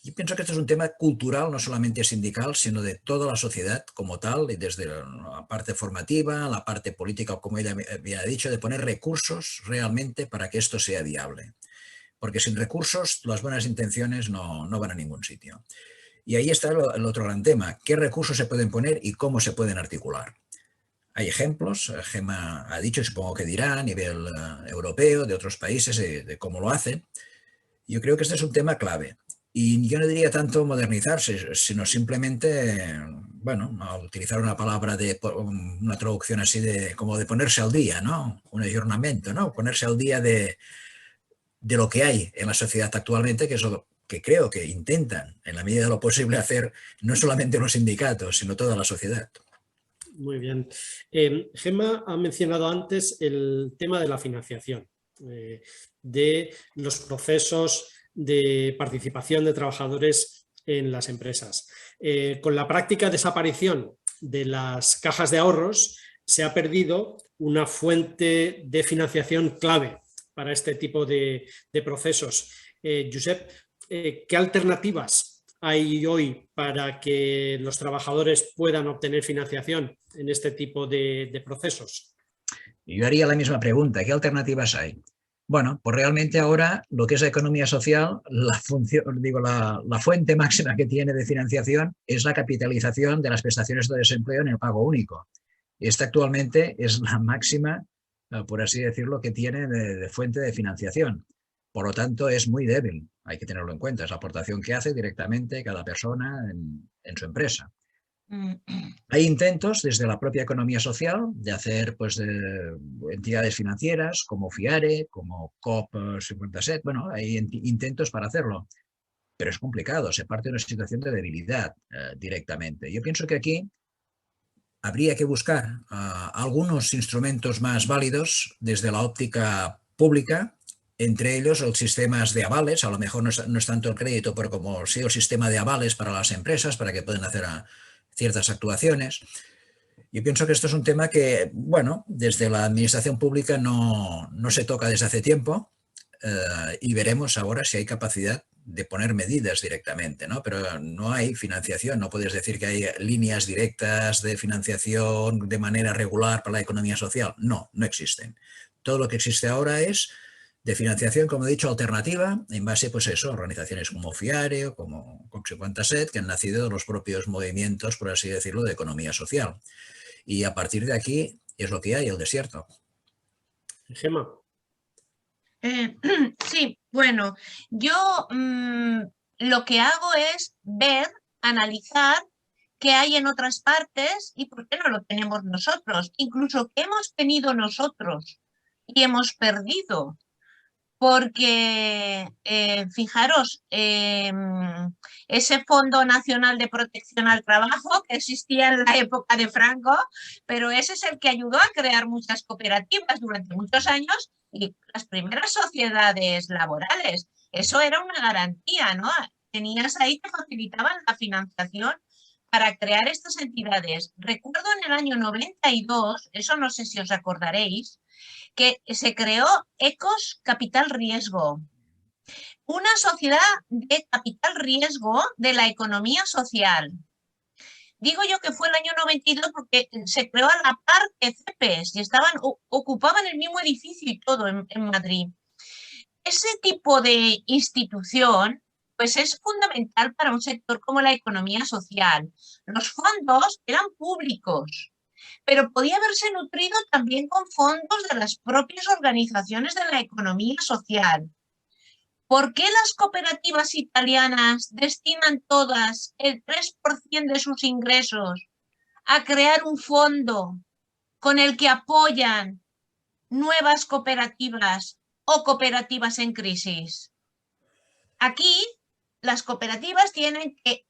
yo pienso que esto es un tema cultural, no solamente sindical, sino de toda la sociedad como tal, y desde la parte formativa, la parte política, como ella había dicho, de poner recursos realmente para que esto sea viable. Porque sin recursos, las buenas intenciones no van a ningún sitio. Y ahí está el otro gran tema, qué recursos se pueden poner y cómo se pueden articular. Hay ejemplos, Gemma ha dicho, y supongo que dirá a nivel europeo, de otros países, de cómo lo hacen. Yo creo que este es un tema clave. Y yo no diría tanto modernizarse, sino simplemente, a utilizar una palabra una traducción así como de ponerse al día, ¿no? Un ayornamiento, ¿no? Ponerse al día de lo que hay en la sociedad actualmente, que es lo que creo que intentan, en la medida de lo posible, hacer no solamente los sindicatos, sino toda la sociedad. Muy bien. Gemma ha mencionado antes el tema de la financiación, de los procesos de participación de trabajadores en las empresas. Con la práctica desaparición de las cajas de ahorros se ha perdido una fuente de financiación clave para este tipo de procesos. Josep, ¿qué alternativas hay hoy para que los trabajadores puedan obtener financiación en este tipo de procesos? Yo haría la misma pregunta, ¿qué alternativas hay? Bueno, pues realmente ahora lo que es la economía social, la fuente máxima que tiene de financiación es la capitalización de las prestaciones de desempleo en el pago único. Esta actualmente es la máxima, por así decirlo, que tiene de fuente de financiación. Por lo tanto, es muy débil, hay que tenerlo en cuenta, es la aportación que hace directamente cada persona en su empresa. Hay intentos desde la propia economía social de hacer entidades financieras como FIARE, como COP57. Bueno, hay intentos para hacerlo, pero es complicado, se parte de una situación de debilidad directamente. Yo pienso que aquí habría que buscar algunos instrumentos más válidos desde la óptica pública, entre ellos los sistemas de avales. A lo mejor no es tanto el crédito, pero como sí el sistema de avales para las empresas, para que puedan hacer ciertas actuaciones. Yo pienso que esto es un tema que, desde la administración pública no se toca desde hace tiempo y veremos ahora si hay capacidad de poner medidas directamente, ¿no? Pero no hay financiación, no puedes decir que hay líneas directas de financiación de manera regular para la economía social. No existen. Todo lo que existe ahora es de financiación, como he dicho, alternativa, en base, a organizaciones como FIARE o como COP57, que han nacido de los propios movimientos, por así decirlo, de economía social. Y a partir de aquí es lo que hay, el desierto. Gemma. Sí, bueno, yo lo que hago es ver, analizar qué hay en otras partes y por qué no lo tenemos nosotros, incluso qué hemos tenido nosotros y hemos perdido. Porque, fijaros, ese Fondo Nacional de Protección al Trabajo que existía en la época de Franco, pero ese es el que ayudó a crear muchas cooperativas durante muchos años y las primeras sociedades laborales. Eso era una garantía, ¿no? Tenías ahí que facilitaban la financiación para crear estas entidades. Recuerdo en el año 92, eso no sé si os acordaréis, que se creó Ecos Capital Riesgo, una sociedad de capital riesgo de la economía social. Digo yo que fue el año 92 porque se creó a la par que CEPES y ocupaban el mismo edificio y todo en Madrid. Ese tipo de institución pues es fundamental para un sector como la economía social. Los fondos eran públicos, pero podía haberse nutrido también con fondos de las propias organizaciones de la economía social. ¿Por qué las cooperativas italianas destinan todas el 3% de sus ingresos a crear un fondo con el que apoyan nuevas cooperativas o cooperativas en crisis? Aquí las cooperativas tienen que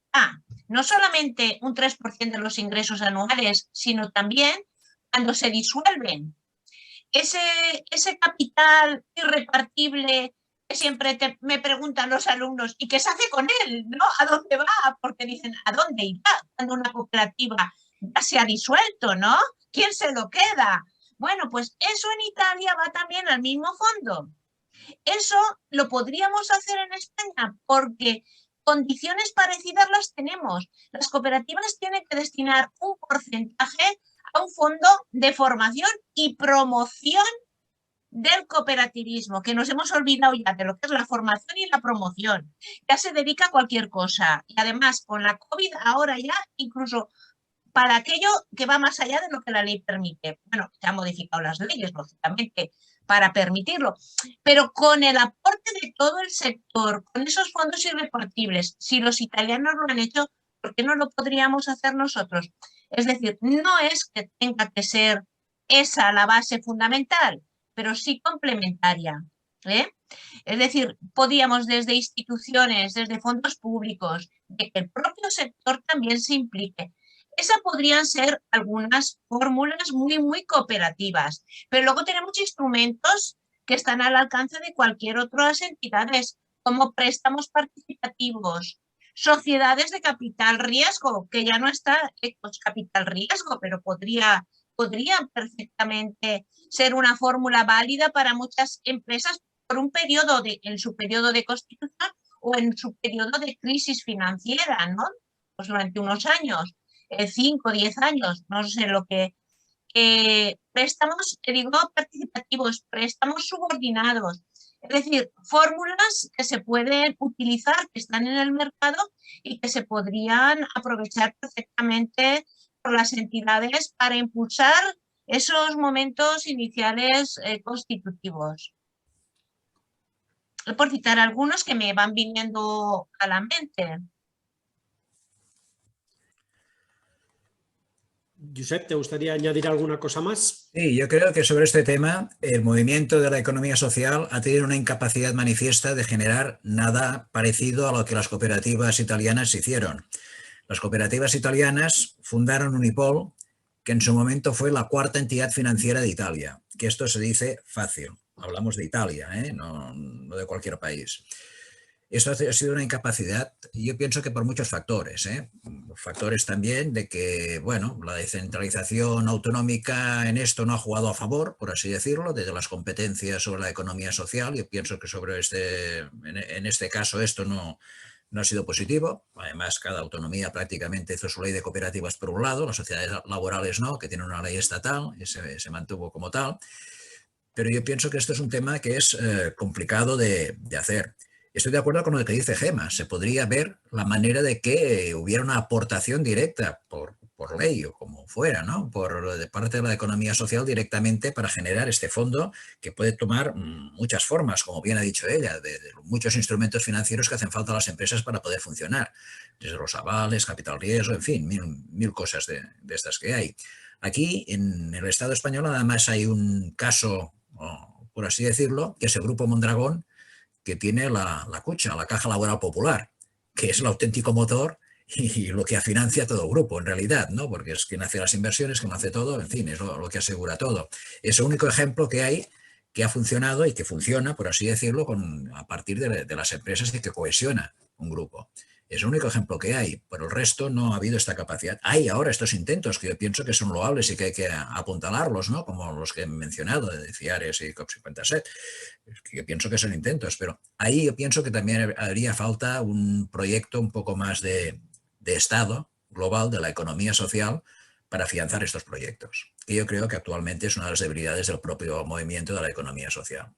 no solamente un 3% de los ingresos anuales, sino también cuando se disuelven. Ese capital irrepartible que siempre me preguntan los alumnos, ¿y qué se hace con él? ¿No? ¿A dónde va? Porque dicen, ¿a dónde irá cuando una cooperativa ya se ha disuelto, ¿no? ¿Quién se lo queda? Bueno, pues eso en Italia va también al mismo fondo. Eso lo podríamos hacer en España porque condiciones parecidas las tenemos. Las cooperativas tienen que destinar un porcentaje a un fondo de formación y promoción del cooperativismo, que nos hemos olvidado ya de lo que es la formación y la promoción. Ya se dedica a cualquier cosa. Y además, con la COVID ahora ya incluso para aquello que va más allá de lo que la ley permite. Bueno, se han modificado las leyes, lógicamente, para permitirlo, pero con el aporte de todo el sector, con esos fondos irrepartibles, si los italianos lo han hecho, ¿por qué no lo podríamos hacer nosotros? Es decir, no es que tenga que ser esa la base fundamental, pero sí complementaria, ¿eh? Es decir, podíamos desde instituciones, desde fondos públicos, de que el propio sector también se implique. Esas podrían ser algunas fórmulas muy cooperativas, pero luego tenemos instrumentos que están al alcance de cualquier otras entidades, como préstamos participativos, sociedades de capital riesgo, que ya no está Ecos Capital Riesgo, pero podría perfectamente ser una fórmula válida para muchas empresas por un periodo en su periodo de constitución o en su periodo de crisis financiera, ¿no? Pues durante unos años. 5 o 10 años, no sé lo que... préstamos, digo, participativos, préstamos subordinados, es decir, fórmulas que se pueden utilizar, que están en el mercado y que se podrían aprovechar perfectamente por las entidades para impulsar esos momentos iniciales constitutivos. Por citar algunos que me van viniendo a la mente. Josep, ¿te gustaría añadir alguna cosa más? Sí, yo creo que sobre este tema el movimiento de la economía social ha tenido una incapacidad manifiesta de generar nada parecido a lo que las cooperativas italianas hicieron. Las cooperativas italianas fundaron Unipol, que en su momento fue la cuarta entidad financiera de Italia, que esto se dice fácil. Hablamos de Italia, no de cualquier país. Esto ha sido una incapacidad, yo pienso que por muchos factores. Factores también de que, bueno, la descentralización autonómica en esto no ha jugado a favor, por así decirlo, de las competencias sobre la economía social. Yo pienso que en este caso esto no ha sido positivo. Además, cada autonomía prácticamente hizo su ley de cooperativas por un lado, las sociedades laborales no, que tienen una ley estatal y se mantuvo como tal. Pero yo pienso que esto es un tema que es complicado de hacer. Estoy de acuerdo con lo que dice Gemma. Se podría ver la manera de que hubiera una aportación directa por por ley o como fuera, ¿no? De parte de la economía social directamente para generar este fondo que puede tomar muchas formas, como bien ha dicho ella, de muchos instrumentos financieros que hacen falta a las empresas para poder funcionar, desde los avales, capital riesgo, en fin, mil cosas de estas que hay. Aquí, en el Estado español, además hay un caso, por así decirlo, que es el Grupo Mondragón, que tiene la Cucha, la Caja Laboral Popular, que es el auténtico motor y lo que financia todo el grupo, en realidad, ¿no? Porque es quien hace las inversiones, quien hace todo, en fin, es lo que asegura todo. Es el único ejemplo que hay que ha funcionado y que funciona, por así decirlo, a partir de las empresas y que cohesiona un grupo. Es el único ejemplo que hay, pero el resto no ha habido esta capacidad. Hay ahora estos intentos que yo pienso que son loables y que hay que apuntalarlos, ¿no? Como los que he mencionado, de Ciares y COP57, que yo pienso que son intentos, pero ahí yo pienso que también haría falta un proyecto un poco más de Estado global de la economía social para afianzar estos proyectos, que yo creo que actualmente es una de las debilidades del propio movimiento de la economía social.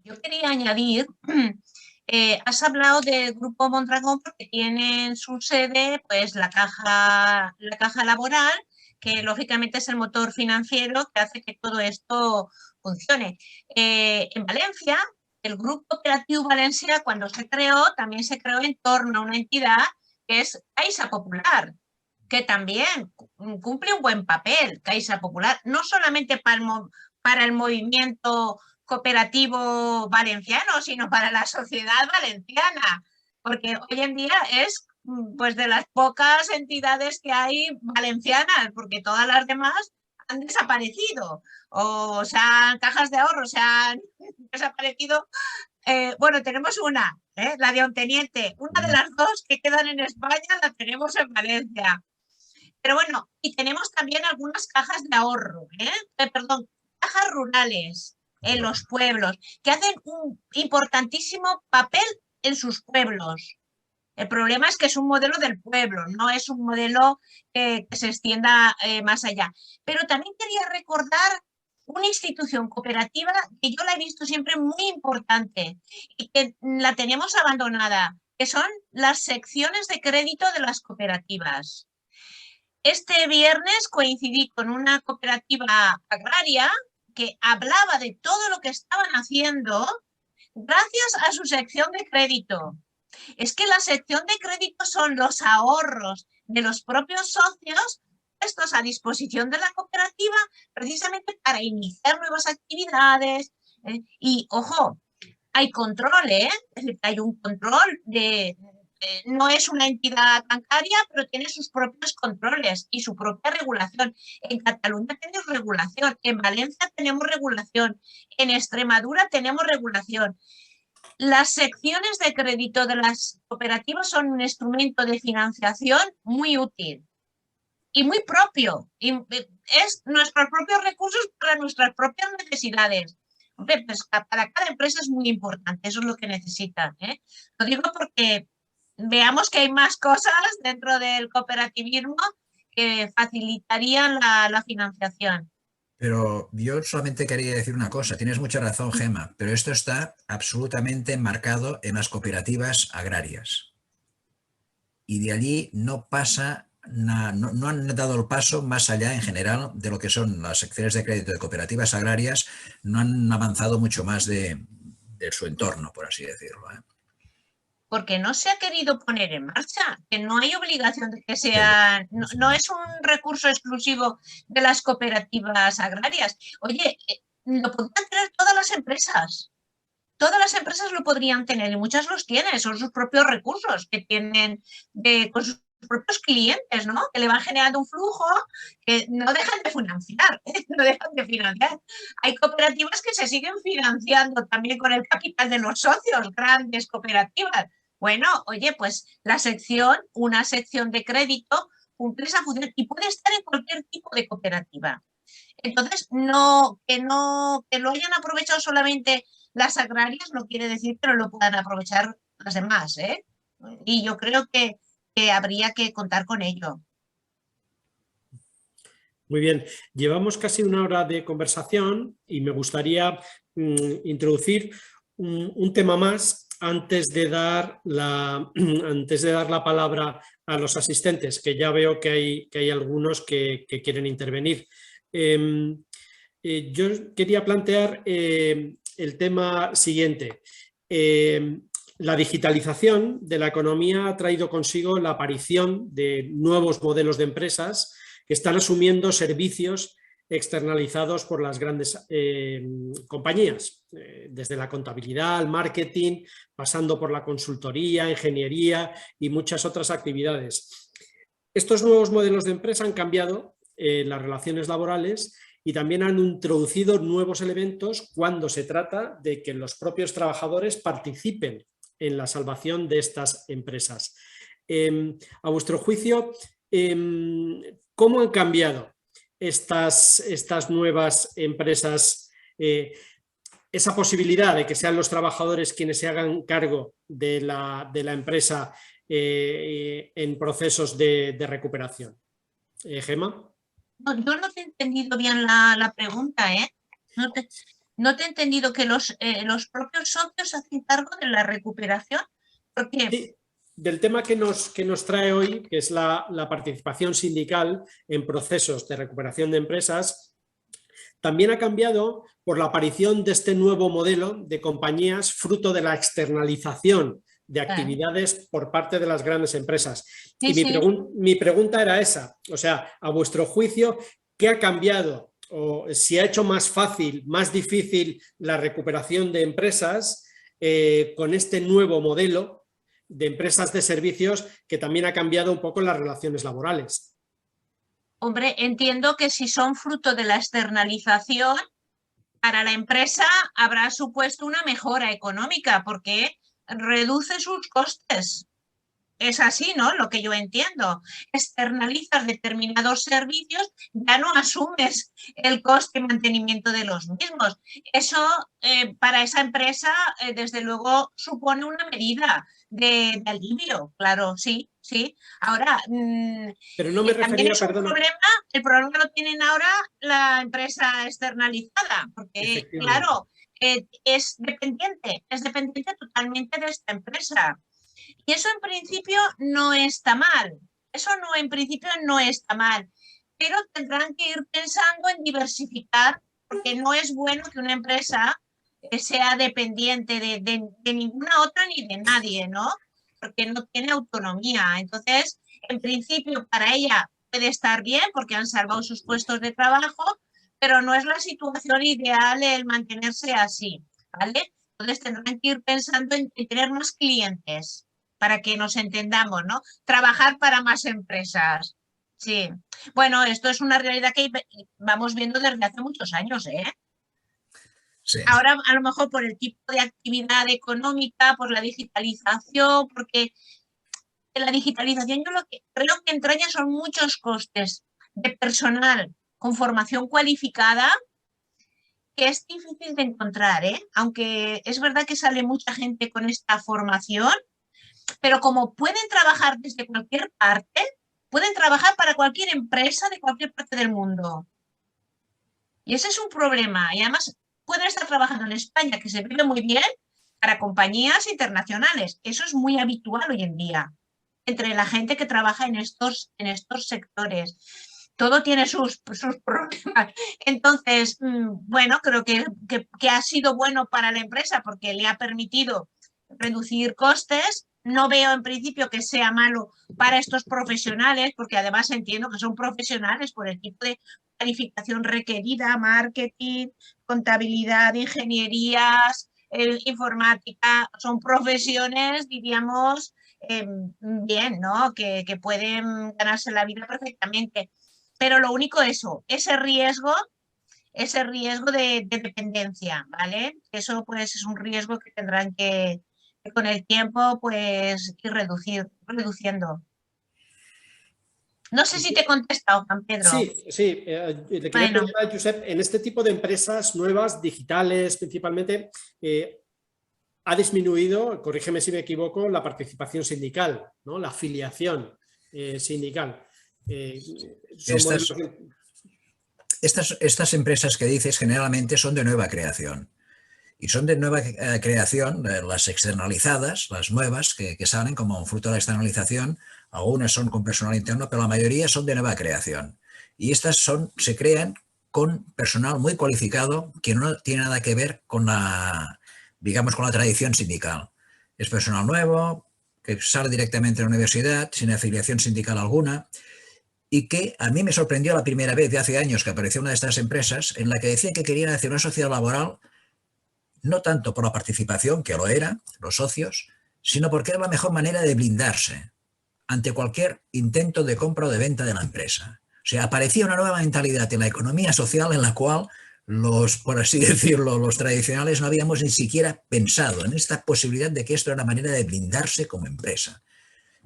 Yo quería añadir, has hablado del Grupo Mondragón porque tienen su sede pues, la caja laboral, que lógicamente es el motor financiero que hace que todo esto funcione. En Valencia, el Grupo Cooperatiu Valencià, cuando se creó, también se creó en torno a una entidad que es Caixa Popular, que también cumple un buen papel, Caixa Popular, no solamente para el movimiento cooperativo valenciano, sino para la sociedad valenciana, porque hoy en día es pues de las pocas entidades que hay valencianas, porque todas las demás han desaparecido, o sea, cajas de ahorro se han desaparecido. Bueno, tenemos una, la de Onteniente, una de las dos que quedan en España la tenemos en Valencia. Pero bueno, y tenemos también algunas cajas de ahorro, perdón, cajas rurales en los pueblos, que hacen un importantísimo papel en sus pueblos. El problema es que es un modelo del pueblo, no es un modelo que se extienda más allá. Pero también quería recordar una institución cooperativa que yo la he visto siempre muy importante y que la tenemos abandonada, que son las secciones de crédito de las cooperativas. Este viernes coincidí con una cooperativa agraria que hablaba de todo lo que estaban haciendo gracias a su sección de crédito. Es que la sección de crédito son los ahorros de los propios socios puestos a disposición de la cooperativa precisamente para iniciar nuevas actividades. Y, ojo, hay control, es decir, hay un control no es una entidad bancaria, pero tiene sus propios controles y su propia regulación. En Cataluña tenemos regulación, en Valencia tenemos regulación, en Extremadura tenemos regulación. Las secciones de crédito de las cooperativas son un instrumento de financiación muy útil y muy propio. Y es nuestros propios recursos para nuestras propias necesidades. Hombre, pues para cada empresa es muy importante, eso es lo que necesitan. Lo digo porque veamos que hay más cosas dentro del cooperativismo que facilitarían la financiación. Pero yo solamente quería decir una cosa, tienes mucha razón, Gemma, pero esto está absolutamente enmarcado en las cooperativas agrarias. Y de allí no pasa, no han dado el paso más allá en general de lo que son las secciones de crédito de cooperativas agrarias, no han avanzado mucho más de su entorno, por así decirlo. Porque no se ha querido poner en marcha, que no hay obligación de que sea, no es un recurso exclusivo de las cooperativas agrarias. Oye, lo podrían tener todas las empresas lo podrían tener y muchas los tienen, son sus propios recursos que tienen con sus propios clientes, ¿no? Que le van generando un flujo que no dejan de financiar, no dejan de financiar. Hay cooperativas que se siguen financiando también con el capital de los socios, grandes cooperativas. Bueno, oye, pues una sección de crédito cumple esa función y puede estar en cualquier tipo de cooperativa. Entonces, que lo hayan aprovechado solamente las agrarias no quiere decir que no lo puedan aprovechar las demás, Y yo creo que habría que contar con ello. Muy bien, llevamos casi una hora de conversación y me gustaría introducir un tema más antes de dar la palabra a los asistentes, que ya veo que hay algunos que quieren intervenir. Yo quería plantear el tema siguiente. La digitalización de la economía ha traído consigo la aparición de nuevos modelos de empresas que están asumiendo servicios externalizados por las grandes compañías, desde la contabilidad, el marketing, pasando por la consultoría, ingeniería y muchas otras actividades. Estos nuevos modelos de empresa han cambiado las relaciones laborales y también han introducido nuevos elementos cuando se trata de que los propios trabajadores participen en la salvación de estas empresas. A vuestro juicio, ¿cómo han cambiado estas nuevas empresas, esa posibilidad de que sean los trabajadores quienes se hagan cargo de la empresa en procesos de recuperación? Gemma. No, yo no te he entendido bien la pregunta, ¿eh? No te he entendido que los propios socios se hacen cargo de la recuperación. Porque... Sí, del tema que nos trae hoy, que es la participación sindical en procesos de recuperación de empresas, también ha cambiado por la aparición de este nuevo modelo de compañías fruto de la externalización de actividades por parte de las grandes empresas. Sí, y mi pregunta era esa, o sea, a vuestro juicio, ¿qué ha cambiado? O si ha hecho más fácil, más difícil la recuperación de empresas con este nuevo modelo de empresas de servicios que también ha cambiado un poco las relaciones laborales. Hombre, entiendo que si son fruto de la externalización, para la empresa habrá supuesto una mejora económica porque reduce sus costes. Es así, ¿no? Lo que yo entiendo. Externalizas determinados servicios, ya no asumes el coste y mantenimiento de los mismos. Eso para esa empresa, desde luego, supone una medida de alivio, claro, sí, sí. Ahora, pero no me refería, perdona. El problema lo tienen ahora la empresa externalizada, porque, claro, es dependiente totalmente de esta empresa. Y eso en principio no está mal, pero tendrán que ir pensando en diversificar, porque no es bueno que una empresa sea dependiente de ninguna otra ni de nadie, ¿no? Porque no tiene autonomía. Entonces, en principio, para ella puede estar bien porque han salvado sus puestos de trabajo, pero no es la situación ideal el mantenerse así, ¿vale? Entonces tendrán que ir pensando en tener más clientes, para que nos entendamos, ¿no? Trabajar para más empresas. Sí. Bueno, esto es una realidad que vamos viendo desde hace muchos años, ¿eh? Sí. Ahora, a lo mejor por el tipo de actividad económica, por la digitalización, porque en la digitalización yo lo que creo que entraña son muchos costes de personal con formación cualificada, que es difícil de encontrar, ¿eh? Aunque es verdad que sale mucha gente con esta formación, pero como pueden trabajar desde cualquier parte, pueden trabajar para cualquier empresa de cualquier parte del mundo. Y ese es un problema. Y además pueden estar trabajando en España, que se vive muy bien, para compañías internacionales. Eso es muy habitual hoy en día, entre la gente que trabaja en estos sectores. Todo tiene sus problemas. Entonces, bueno, creo que ha sido bueno para la empresa porque le ha permitido reducir costes. No veo en principio que sea malo para estos profesionales, porque además entiendo que son profesionales por el tipo de calificación requerida, marketing, contabilidad, ingenierías, informática, son profesiones, diríamos, bien, ¿no? Que pueden ganarse la vida perfectamente. Pero lo único eso, ese riesgo de dependencia, ¿vale? Eso pues es un riesgo que tendrán que con el tiempo pues ir reduciendo. No sé si te he contestado, Juan Pedro. Sí. Le quería preguntar a Josep, en este tipo de empresas nuevas, digitales principalmente, ha disminuido, corrígeme si me equivoco, la participación sindical, ¿no? La afiliación sindical. Estas empresas que dices generalmente son de nueva creación Y son de nueva creación, las externalizadas, las nuevas que salen como fruto de la externalización. Algunas son con personal interno, pero la mayoría son de nueva creación. Y estas se crean con personal muy cualificado que no tiene nada que ver con digamos, con la tradición sindical. Es personal nuevo, que sale directamente de la universidad, sin afiliación sindical alguna, y que a mí me sorprendió la primera vez de hace años que apareció una de estas empresas en la que decían que querían hacer una sociedad laboral no tanto por la participación, que lo era, los socios, sino porque era la mejor manera de blindarse ante cualquier intento de compra o de venta de la empresa. O sea, aparecía una nueva mentalidad en la economía social en la cual por así decirlo, los tradicionales no habíamos ni siquiera pensado en esta posibilidad de que esto era una manera de blindarse como empresa.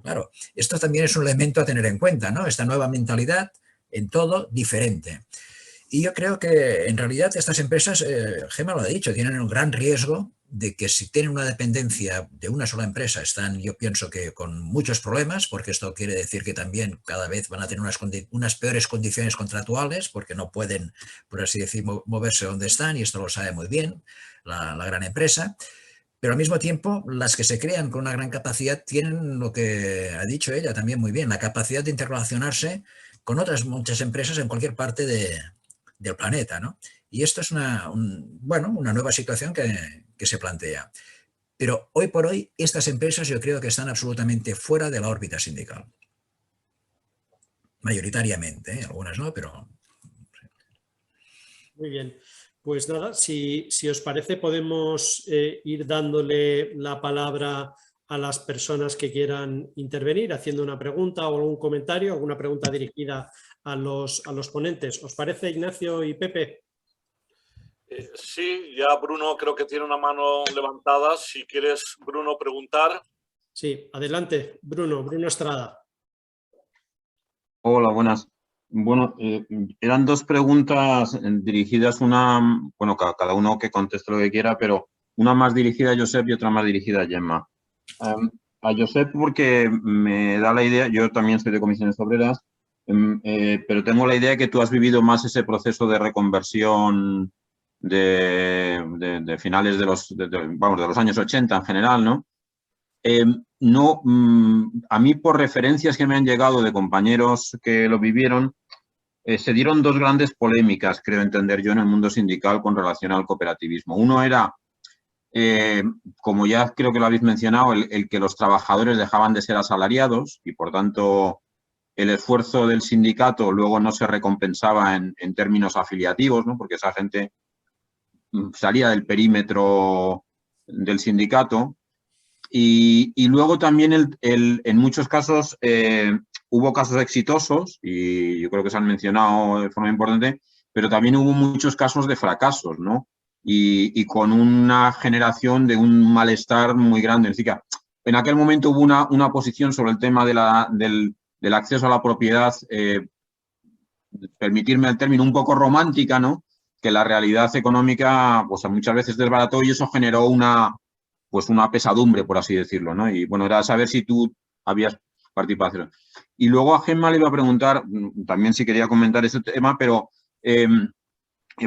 Claro, esto también es un elemento a tener en cuenta, ¿no? Esta nueva mentalidad en todo diferente. Y yo creo que en realidad estas empresas, Gemma lo ha dicho, tienen un gran riesgo de que si tienen una dependencia de una sola empresa están, yo pienso que con muchos problemas, porque esto quiere decir que también cada vez van a tener unas peores condiciones contractuales porque no pueden, por así decir, moverse donde están, y esto lo sabe muy bien la gran empresa. Pero al mismo tiempo, las que se crean con una gran capacidad tienen lo que ha dicho ella también muy bien, la capacidad de interrelacionarse con otras muchas empresas en cualquier parte del planeta, ¿no? Y esto es una nueva situación que se plantea. Pero hoy por hoy, estas empresas yo creo que están absolutamente fuera de la órbita sindical. Mayoritariamente, ¿eh? Algunas no, pero... Muy bien. Pues nada, si os parece, podemos ir dándole la palabra a las personas que quieran intervenir, haciendo una pregunta o algún comentario, alguna pregunta dirigida a los ponentes. ¿Os parece, Ignacio y Pepe? Sí, ya Bruno creo que tiene una mano levantada. Si quieres, Bruno, preguntar. Sí, adelante, Bruno Estrada. Hola, buenas. Bueno, eran dos preguntas dirigidas, cada uno que conteste lo que quiera, pero una más dirigida a Josep y otra más dirigida a Gemma. A Josep porque me da la idea, yo también soy de comisiones obreras, pero tengo la idea de que tú has vivido más ese proceso de reconversión de finales de los años 80 en general, ¿no? A mí, por referencias que me han llegado de compañeros que lo vivieron, se dieron dos grandes polémicas, creo entender yo, en el mundo sindical con relación al cooperativismo. Uno era, como ya creo que lo habéis mencionado, el que los trabajadores dejaban de ser asalariados y, por tanto, el esfuerzo del sindicato luego no se recompensaba en términos afiliativos, ¿no? Porque esa gente salía del perímetro del sindicato. Y luego también en muchos casos hubo casos exitosos, y yo creo que se han mencionado de forma importante, pero también hubo muchos casos de fracasos, ¿no? Y con una generación de un malestar muy grande. Es decir, que en aquel momento hubo una posición sobre el tema del acceso a la propiedad, permitirme el término, un poco romántica, ¿no? Que la realidad económica pues muchas veces desbarató, y eso generó una pesadumbre, por así decirlo, ¿no? Y bueno, era saber si tú habías participado. Y luego a Gemma le iba a preguntar, también si quería comentar ese tema, pero he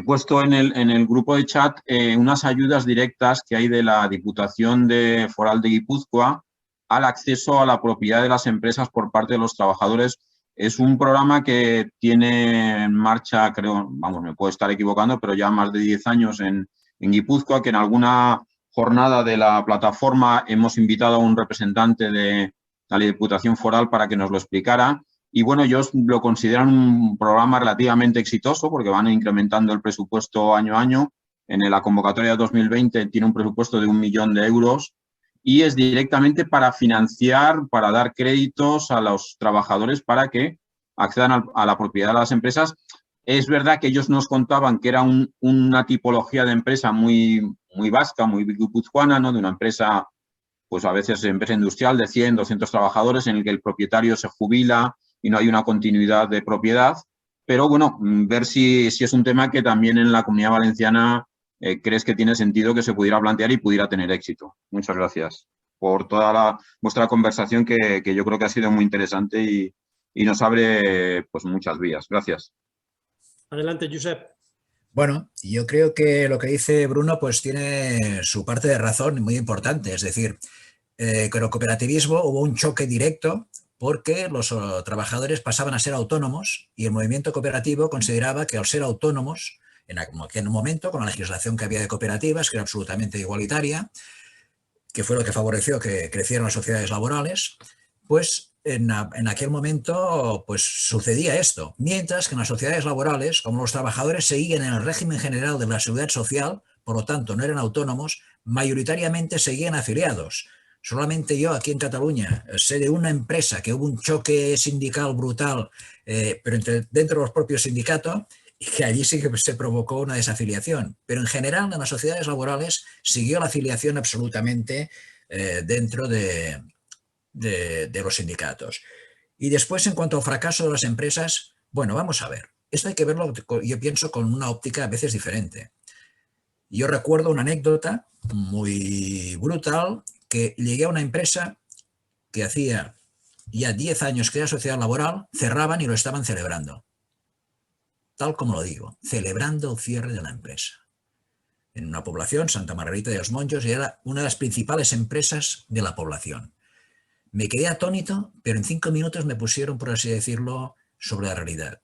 puesto en el grupo de chat unas ayudas directas que hay de la Diputación Foral de Guipúzcoa al acceso a la propiedad de las empresas por parte de los trabajadores. Es un programa que tiene en marcha, creo, me puedo estar equivocando, pero ya más de 10 años en Guipúzcoa, que en alguna jornada de la plataforma hemos invitado a un representante de la Diputación Foral para que nos lo explicara. Y bueno, ellos lo consideran un programa relativamente exitoso porque van incrementando el presupuesto año a año. En la convocatoria de 2020 tiene un presupuesto de 1 millón de euros y es directamente para financiar, para dar créditos a los trabajadores para que accedan a la propiedad de las empresas. Es verdad que ellos nos contaban que era una tipología de empresa muy vasca, muy guipuzcoana, ¿no? De una empresa, pues a veces empresa industrial de 100, 200 trabajadores en el que el propietario se jubila y no hay una continuidad de propiedad. Pero bueno, ver si es un tema que también en la Comunidad Valenciana crees que tiene sentido que se pudiera plantear y pudiera tener éxito. Muchas gracias por toda vuestra conversación que yo creo que ha sido muy interesante y nos abre pues muchas vías. Gracias. Adelante, Josep. Bueno, yo creo que lo que dice Bruno pues tiene su parte de razón muy importante. Es decir, con el cooperativismo hubo un choque directo porque los trabajadores pasaban a ser autónomos y el movimiento cooperativo consideraba que al ser autónomos, en aquel momento, con la legislación que había de cooperativas, que era absolutamente igualitaria, que fue lo que favoreció que crecieran las sociedades laborales, pues en aquel momento pues sucedía esto. Mientras que en las sociedades laborales, como los trabajadores seguían en el régimen general de la seguridad social, por lo tanto no eran autónomos, mayoritariamente seguían afiliados. Solamente yo aquí en Cataluña sé de una empresa que hubo un choque sindical brutal, pero dentro de los propios sindicatos, y que allí sí que se provocó una desafiliación. Pero en general en las sociedades laborales siguió la afiliación absolutamente dentro de los sindicatos. Y después, en cuanto al fracaso de las empresas, bueno, vamos a ver. Esto hay que verlo, yo pienso, con una óptica a veces diferente. Yo recuerdo una anécdota muy brutal que llegué a una empresa que hacía ya 10 años que era sociedad laboral, cerraban y lo estaban celebrando. Tal como lo digo, celebrando el cierre de la empresa. En una población, Santa Margarita de los Monjos, y era una de las principales empresas de la población. Me quedé atónito, pero en 5 minutos me pusieron, por así decirlo, sobre la realidad.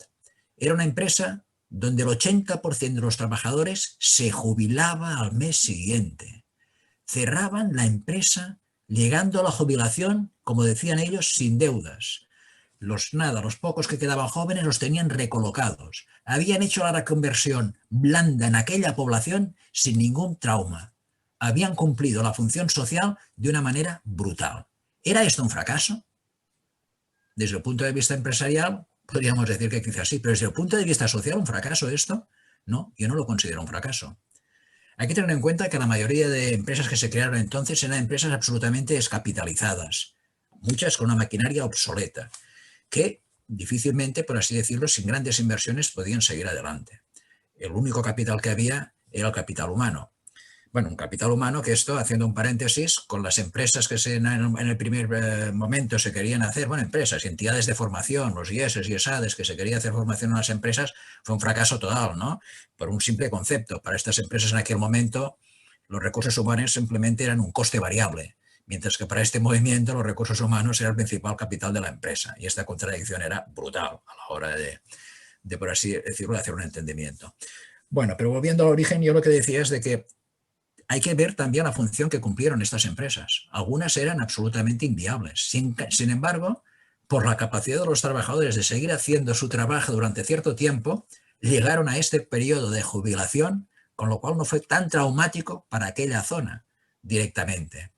Era una empresa donde el 80% de los trabajadores se jubilaba al mes siguiente. Cerraban la empresa llegando a la jubilación, como decían ellos, sin deudas. Los pocos que quedaban jóvenes los tenían recolocados. Habían hecho la reconversión blanda en aquella población sin ningún trauma. Habían cumplido la función social de una manera brutal. ¿Era esto un fracaso? Desde el punto de vista empresarial, podríamos decir que quizás sí, pero desde el punto de vista social, ¿un fracaso esto? No, yo no lo considero un fracaso. Hay que tener en cuenta que la mayoría de empresas que se crearon entonces eran empresas absolutamente descapitalizadas, muchas con una maquinaria obsoleta, que difícilmente, por así decirlo, sin grandes inversiones podían seguir adelante. El único capital que había era el capital humano. Bueno, un capital humano que esto, haciendo un paréntesis, con las empresas que en el primer momento se querían hacer, bueno, empresas y entidades de formación, los IESes y ESADES, que se quería hacer formación en las empresas, fue un fracaso total, ¿no? Por un simple concepto. Para estas empresas en aquel momento, los recursos humanos simplemente eran un coste variable, mientras que para este movimiento los recursos humanos eran el principal capital de la empresa. Y esta contradicción era brutal a la hora de por así decirlo, de hacer un entendimiento. Bueno, pero volviendo al origen, yo lo que decía es de que hay que ver también la función que cumplieron estas empresas. Algunas eran absolutamente inviables. Sin embargo, por la capacidad de los trabajadores de seguir haciendo su trabajo durante cierto tiempo, llegaron a este periodo de jubilación, con lo cual no fue tan traumático para aquella zona directamente.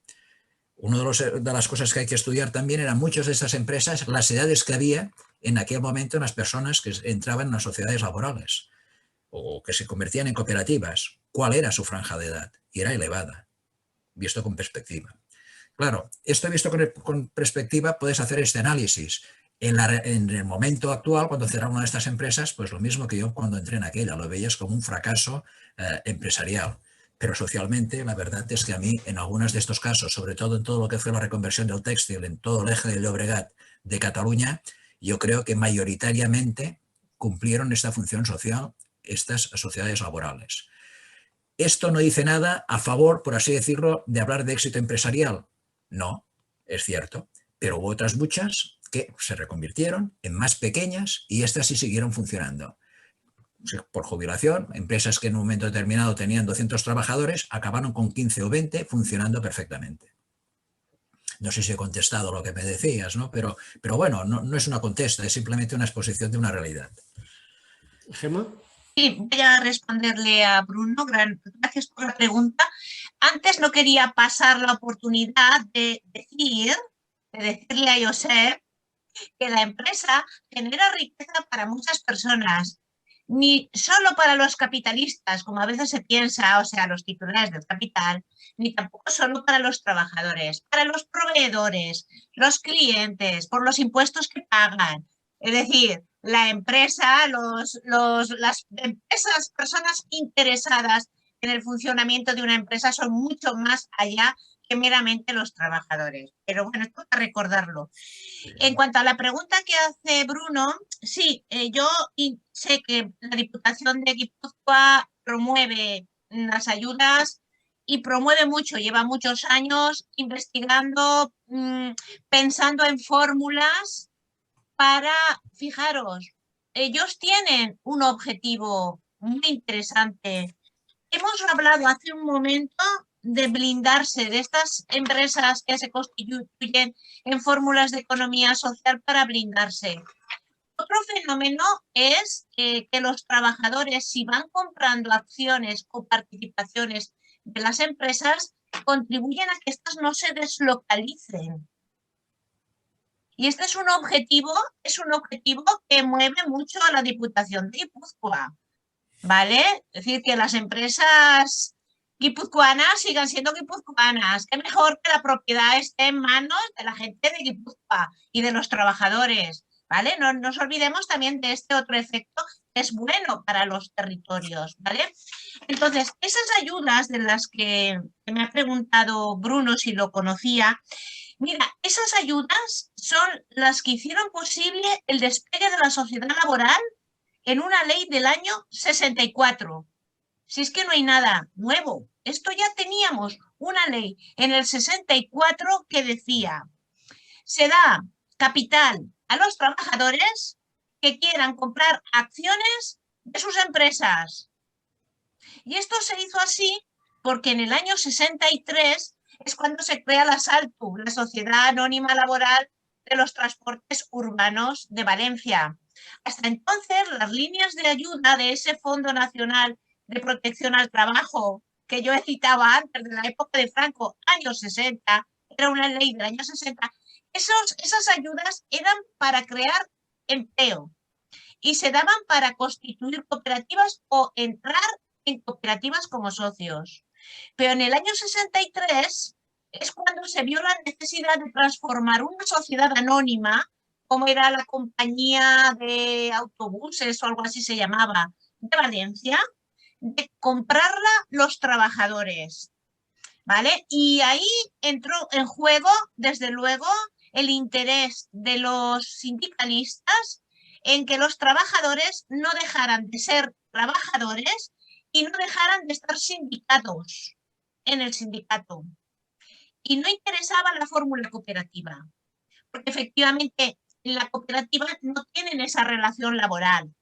Una de las cosas que hay que estudiar también eran muchas de estas empresas, las edades que había en aquel momento en las personas que entraban en las sociedades laborales o que se convertían en cooperativas. ¿Cuál era su franja de edad? Y era elevada, visto con perspectiva. Claro, esto visto con perspectiva puedes hacer este análisis. En el momento actual, cuando cerraron una de estas empresas, pues lo mismo que yo cuando entré en aquella, lo veías como un fracaso empresarial. Pero socialmente, la verdad es que a mí, en algunos de estos casos, sobre todo en todo lo que fue la reconversión del textil, en todo el eje del Llobregat de Cataluña, yo creo que mayoritariamente cumplieron esta función social estas sociedades laborales. Esto no dice nada a favor, por así decirlo, de hablar de éxito empresarial. No, es cierto, pero hubo otras muchas que se reconvirtieron en más pequeñas y estas sí siguieron funcionando. Por jubilación, empresas que en un momento determinado tenían 200 trabajadores acabaron con 15 o 20 funcionando perfectamente. No sé si he contestado lo que me decías, ¿no? Pero bueno, no es una contesta, es simplemente una exposición de una realidad. Gemma. Sí, voy a responderle a Bruno. Gracias por la pregunta. Antes no quería pasar la oportunidad de decirle a Josep que la empresa genera riqueza para muchas personas, ni solo para los capitalistas, como a veces se piensa, o sea, los titulares del capital, ni tampoco solo para los trabajadores, para los proveedores, los clientes, por los impuestos que pagan. Es decir, la empresa, las empresas, personas interesadas en el funcionamiento de una empresa son mucho más allá que meramente los trabajadores. Pero bueno, esto para recordarlo. En cuanto a la pregunta que hace Bruno, sí, yo sé que la Diputación de Guipúzcoa promueve las ayudas y promueve mucho, lleva muchos años investigando, pensando en fórmulas para, fijaros, ellos tienen un objetivo muy interesante. Hemos hablado hace un momento de blindarse de estas empresas que se constituyen en fórmulas de economía social para blindarse. Otro fenómeno es que los trabajadores, si van comprando acciones o participaciones de las empresas, contribuyen a que estas no se deslaocalicen. Y este es un objetivo que mueve mucho a la Diputación de Guipúzcoa, ¿vale? Es decir, que las empresas guipuzcoanas sigan siendo guipuzcoanas. Qué mejor que la propiedad esté en manos de la gente de Guipúzcoa y de los trabajadores, ¿vale? No nos olvidemos también de este otro efecto que es bueno para los territorios, ¿vale? Entonces, esas ayudas de las que me ha preguntado Bruno si lo conocía, mira, esas ayudas son las que hicieron posible el despegue de la sociedad laboral en una ley del año 64. Si es que no hay nada nuevo. Esto ya teníamos una ley en el 64 que decía: se da capital a los trabajadores que quieran comprar acciones de sus empresas. Y esto se hizo así porque en el año 63 es cuando se crea la SALTU, la Sociedad Anónima Laboral de los Transportes Urbanos de Valencia. Hasta entonces, las líneas de ayuda de ese Fondo Nacional de Protección al Trabajo, que yo he citado antes, de la época de Franco, años 60, era una ley del año 60, esas ayudas eran para crear empleo y se daban para constituir cooperativas o entrar en cooperativas como socios. Pero en el año 63 es cuando se vio la necesidad de transformar una sociedad anónima, como era la compañía de autobuses o algo así se llamaba, de Valencia, de comprarla los trabajadores, ¿vale? Y ahí entró en juego, desde luego, el interés de los sindicalistas en que los trabajadores no dejaran de ser trabajadores y no dejaran de estar sindicados en el sindicato. Y no interesaba la fórmula cooperativa, porque efectivamente en la cooperativa no tienen esa relación laboral.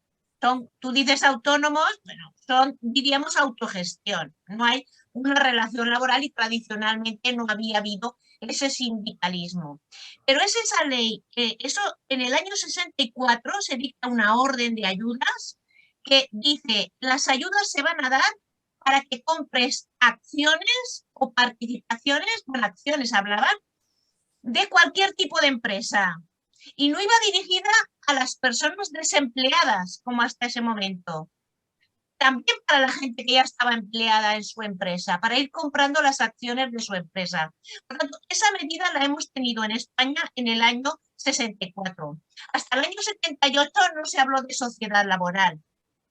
Tú dices autónomos, bueno, son, diríamos, autogestión. No hay una relación laboral y tradicionalmente no había habido ese sindicalismo. Pero es esa ley, eso en el año 64 se dicta una orden de ayudas que dice: las ayudas se van a dar para que compres acciones o participaciones, bueno, acciones hablaban, de cualquier tipo de empresa. Y no iba dirigida a las personas desempleadas, como hasta ese momento. También para la gente que ya estaba empleada en su empresa, para ir comprando las acciones de su empresa. Por tanto, esa medida la hemos tenido en España en el año 64. Hasta el año 78 no se habló de sociedad laboral.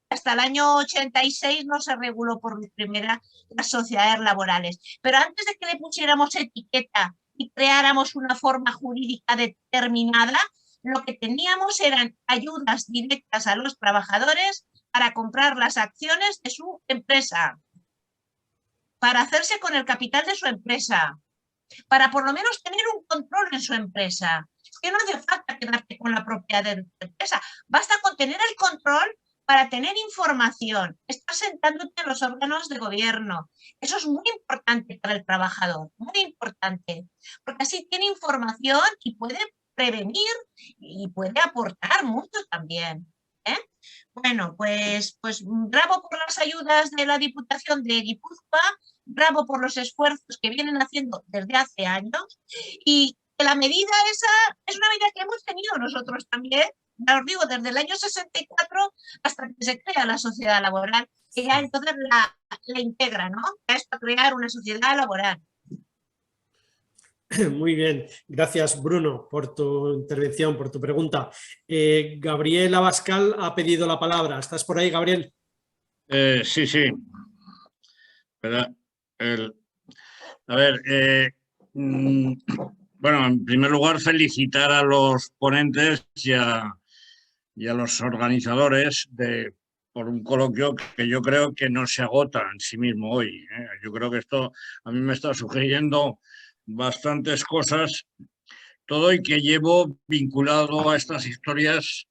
Hasta el año 86 no se reguló por primera las sociedades laborales. Pero antes de que le pusiéramos etiqueta y creáramos una forma jurídica determinada, lo que teníamos eran ayudas directas a los trabajadores para comprar las acciones de su empresa, para hacerse con el capital de su empresa, para por lo menos tener un control en su empresa. Es que no hace falta quedarte con la propiedad de tu empresa, basta con tener el control para tener información, estar sentándote en los órganos de gobierno. Eso es muy importante para el trabajador, muy importante, porque así tiene información y puede prevenir y puede aportar mucho también, ¿eh? Bueno, pues bravo por las ayudas de la Diputación de Guipúzcoa, bravo por los esfuerzos que vienen haciendo desde hace años, y la medida esa es una medida que hemos tenido nosotros también, ya os digo, desde el año 64 hasta que se crea la sociedad laboral, que ya entonces la integra, ¿no? Es para crear una sociedad laboral. Muy bien, gracias Bruno por tu intervención, por tu pregunta. Gabriel Abascal ha pedido la palabra. ¿Estás por ahí, Gabriel? Sí. A ver, Bueno, en primer lugar, felicitar a los ponentes y a los organizadores por un coloquio que yo creo que no se agota en sí mismo hoy. Yo creo que esto a mí me está sugiriendo bastantes cosas, todo y que llevo vinculado a estas historias,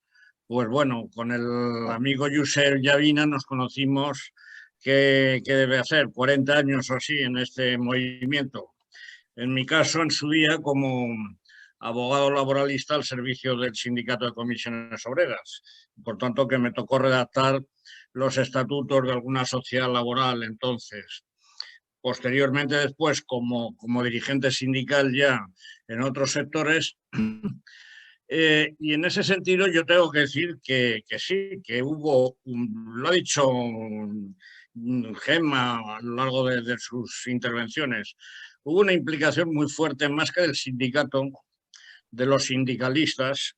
pues bueno, con el amigo Josep Llavina nos conocimos, ¿qué debe hacer? 40 años o así en este movimiento. En mi caso, en su día, como abogado laboralista al servicio del Sindicato de Comisiones Obreras. Por tanto, que me tocó redactar los estatutos de alguna sociedad laboral entonces. Posteriormente, después, como dirigente sindical ya en otros sectores. Y en ese sentido yo tengo que decir que sí, que hubo, lo ha dicho Gemma a lo largo de sus intervenciones, hubo una implicación muy fuerte, más que del sindicato, de los sindicalistas,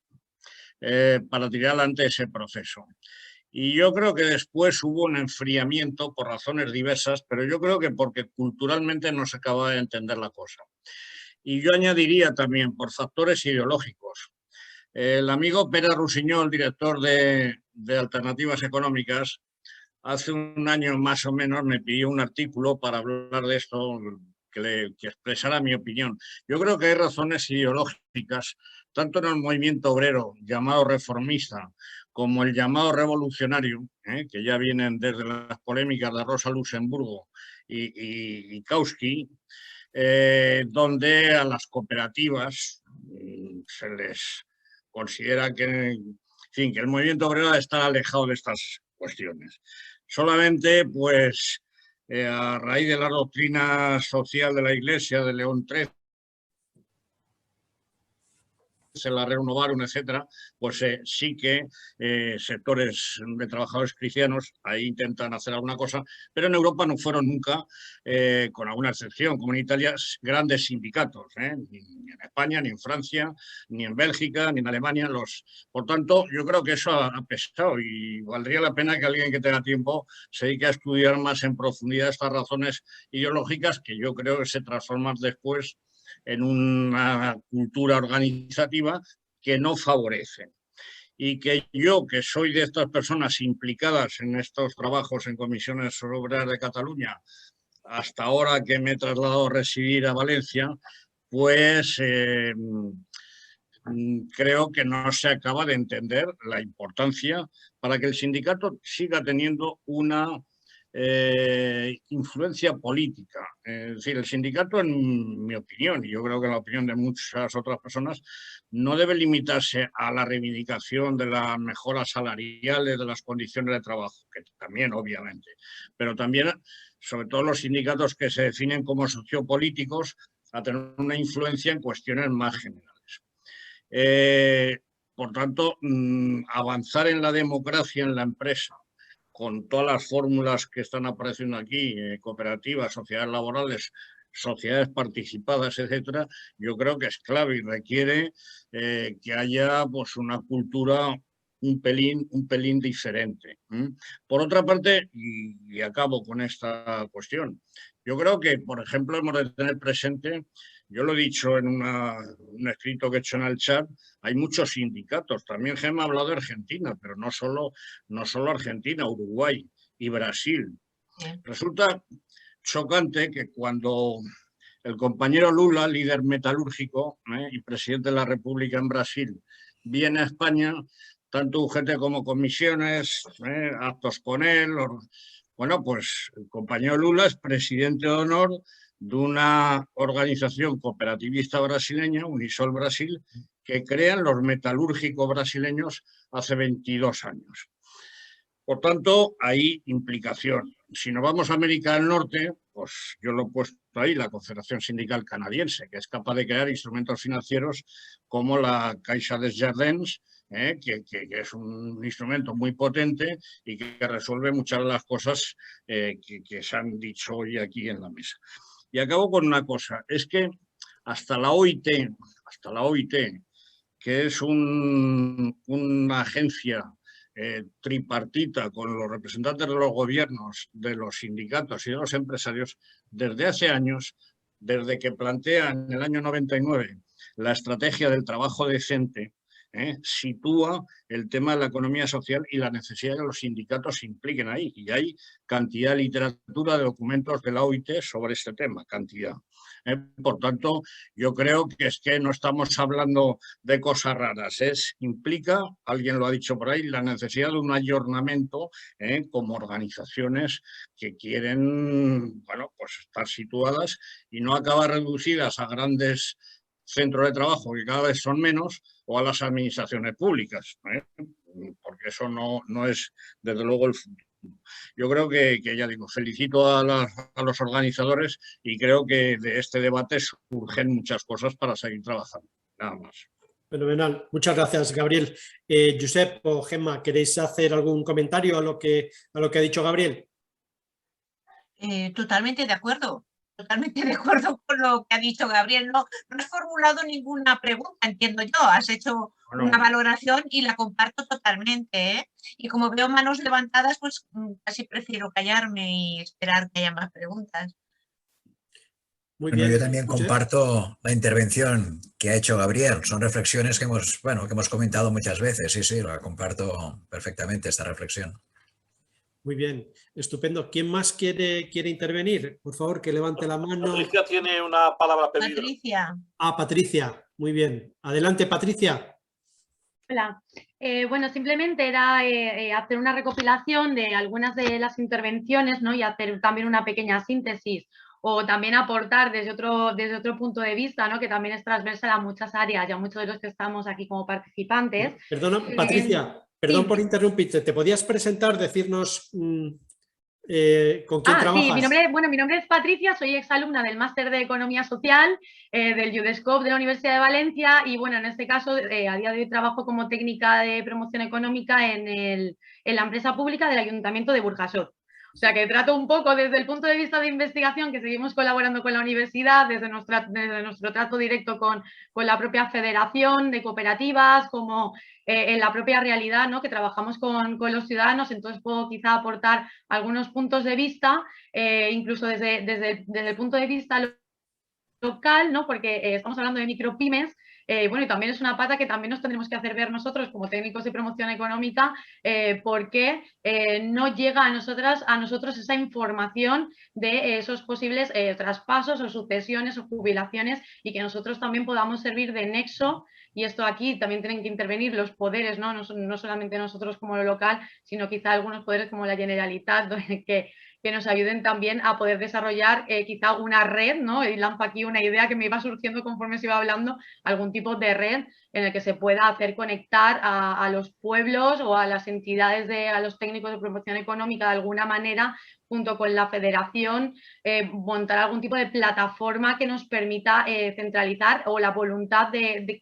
para tirar adelante ese proceso. Y yo creo que después hubo un enfriamiento por razones diversas, pero yo creo que porque culturalmente no se acaba de entender la cosa. Y yo añadiría también por factores ideológicos. El amigo Pere Rusiñol, director de Alternativas Económicas, hace un año más o menos me pidió un artículo para hablar de esto, que expresara mi opinión. Yo creo que hay razones ideológicas, tanto en el movimiento obrero llamado reformista como el llamado revolucionario, que ya vienen desde las polémicas de Rosa Luxemburgo y Kautsky, donde a las cooperativas se les considera que el movimiento obrero está alejado de estas cuestiones. Solamente, pues, a raíz de la doctrina social de la Iglesia de León XIII, la Renovarum, etcétera, pues sí que sectores de trabajadores cristianos ahí intentan hacer alguna cosa, pero en Europa no fueron nunca, con alguna excepción, como en Italia, grandes sindicatos, ni en España, ni en Francia, ni en Bélgica, ni en Alemania. Por tanto, yo creo que eso ha pesado y valdría la pena que alguien que tenga tiempo se dedique a estudiar más en profundidad estas razones ideológicas que yo creo que se transforman después en una cultura organizativa que no favorece. Y que yo, que soy de estas personas implicadas en estos trabajos en comisiones obreras de Cataluña, hasta ahora que me he trasladado a residir a Valencia, pues creo que no se acaba de entender la importancia para que el sindicato siga teniendo una influencia política. Es decir, el sindicato, en mi opinión, y yo creo que en la opinión de muchas otras personas, no debe limitarse a la reivindicación de las mejoras salariales, de las condiciones de trabajo, que también, obviamente, pero también, sobre todo los sindicatos que se definen como sociopolíticos, a tener una influencia en cuestiones más generales. Por tanto, avanzar en la democracia en la empresa, con todas las fórmulas que están apareciendo aquí, cooperativas, sociedades laborales, sociedades participadas, etcétera, yo creo que es clave y requiere que haya pues, una cultura un pelín diferente. Por otra parte, y acabo con esta cuestión, yo creo que, por ejemplo, hemos de tener presente, yo lo he dicho en un escrito que he hecho en el chat, hay muchos sindicatos. También Gemma ha hablado de Argentina, pero no solo Argentina, Uruguay y Brasil. Resulta chocante que cuando el compañero Lula, líder metalúrgico y presidente de la República en Brasil, viene a España, tanto UGT como comisiones, actos con él. Bueno, pues el compañero Lula es presidente de honor de una organización cooperativista brasileña, Unisol Brasil, que crean los metalúrgicos brasileños hace 22 años. Por tanto, hay implicación. Si nos vamos a América del Norte, pues yo lo he puesto ahí, la Confederación Sindical Canadiense, que es capaz de crear instrumentos financieros como la Caixa Desjardins, que es un instrumento muy potente y que resuelve muchas de las cosas que se han dicho hoy aquí en la mesa. Y acabo con una cosa, es que hasta la OIT, que es una agencia tripartita con los representantes de los gobiernos, de los sindicatos y de los empresarios, desde hace años desde que plantea en el año 99 la estrategia del trabajo decente, sitúa el tema de la economía social y la necesidad de que los sindicatos se impliquen ahí. Y hay cantidad de literatura, de documentos de la OIT sobre este tema, cantidad. Por tanto, yo creo que es que no estamos hablando de cosas raras. Implica, alguien lo ha dicho por ahí, la necesidad de un ayornamiento como organizaciones que quieren, bueno, pues estar situadas y no acabar reducidas a grandes centros de trabajo que cada vez son menos, o a las administraciones públicas, porque eso no es, desde luego, el futuro. Yo creo que ya digo, felicito a los organizadores y creo que de este debate surgen muchas cosas para seguir trabajando. Nada más. Fenomenal. Muchas gracias, Gabriel. Josep o Gemma, ¿queréis hacer algún comentario a lo que ha dicho Gabriel? Totalmente de acuerdo. Totalmente de acuerdo con lo que ha dicho Gabriel. No has formulado ninguna pregunta, entiendo yo. Has hecho una valoración y la comparto totalmente. Y como veo manos levantadas, pues casi prefiero callarme y esperar que haya más preguntas. Muy bueno, bien. yo también comparto la intervención que ha hecho Gabriel. Son reflexiones que hemos comentado muchas veces. Sí, la comparto perfectamente, esta reflexión. Muy bien, estupendo. ¿Quién más quiere intervenir? Por favor, que levante la mano. Patricia tiene una palabra pedida. Patricia. Patricia. Muy bien. Adelante, Patricia. Hola. Bueno, simplemente era hacer una recopilación de algunas de las intervenciones, ¿no? Y hacer también una pequeña síntesis o también aportar desde otro punto de vista, ¿no? Que también es transversal a muchas áreas y a muchos de los que estamos aquí como participantes. Perdona, Patricia. Perdón por interrumpirte, ¿te podías presentar, decirnos con quién trabajas? Sí, mi nombre es Patricia, soy exalumna del Máster de Economía Social del UDESCOP de la Universidad de Valencia y bueno, en este caso a día de hoy trabajo como técnica de promoción económica en la empresa pública del Ayuntamiento de Burjasot. O sea que trato un poco desde el punto de vista de investigación, que seguimos colaborando con la universidad, desde nuestro trato directo con la propia federación de cooperativas, como en la propia realidad, ¿no? Que trabajamos con los ciudadanos, entonces puedo quizá aportar algunos puntos de vista, incluso desde el punto de vista local, ¿no? Porque estamos hablando de micropymes. Bueno, y también es una pata que también nos tendremos que hacer ver nosotros como técnicos de promoción económica, porque no llega a nosotros esa información de esos posibles traspasos o sucesiones o jubilaciones y que nosotros también podamos servir de nexo. Y esto aquí también tienen que intervenir los poderes, ¿no? No solamente nosotros como lo local, sino quizá algunos poderes como la Generalitat, que nos ayuden también a poder desarrollar quizá una red, ¿no? Y lanzo aquí una idea que me iba surgiendo conforme se iba hablando, algún tipo de red en el que se pueda hacer conectar a los pueblos o a las entidades, a los técnicos de promoción económica de alguna manera, junto con la federación, montar algún tipo de plataforma que nos permita centralizar o la voluntad de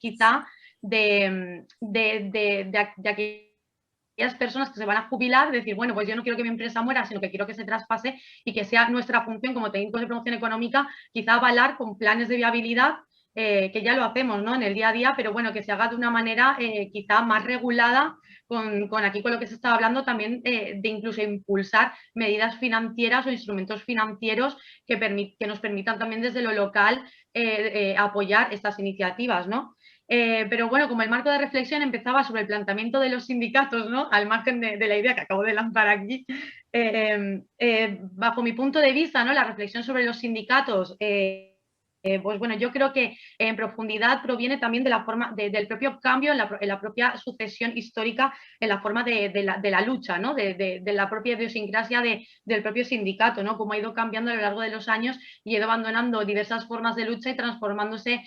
aquellas personas que se van a jubilar, decir, bueno, pues yo no quiero que mi empresa muera, sino que quiero que se traspase y que sea nuestra función como técnicos de promoción económica, quizá avalar con planes de viabilidad, que ya lo hacemos, ¿no? En el día a día, pero bueno, que se haga de una manera quizá más regulada, con lo que se estaba hablando también de incluso impulsar medidas financieras o instrumentos financieros que nos permitan también desde lo local apoyar estas iniciativas, ¿no? Pero bueno, como el marco de reflexión empezaba sobre el planteamiento de los sindicatos, ¿no? Al margen de la idea que acabo de lanzar aquí, bajo mi punto de vista, ¿no? La reflexión sobre los sindicatos, pues bueno, yo creo que en profundidad proviene también de la forma del propio cambio en la propia sucesión histórica, en la forma de la lucha, ¿no? De la propia idiosincrasia del propio sindicato, ¿no? Cómo ha ido cambiando a lo largo de los años y ha ido abandonando diversas formas de lucha y transformándose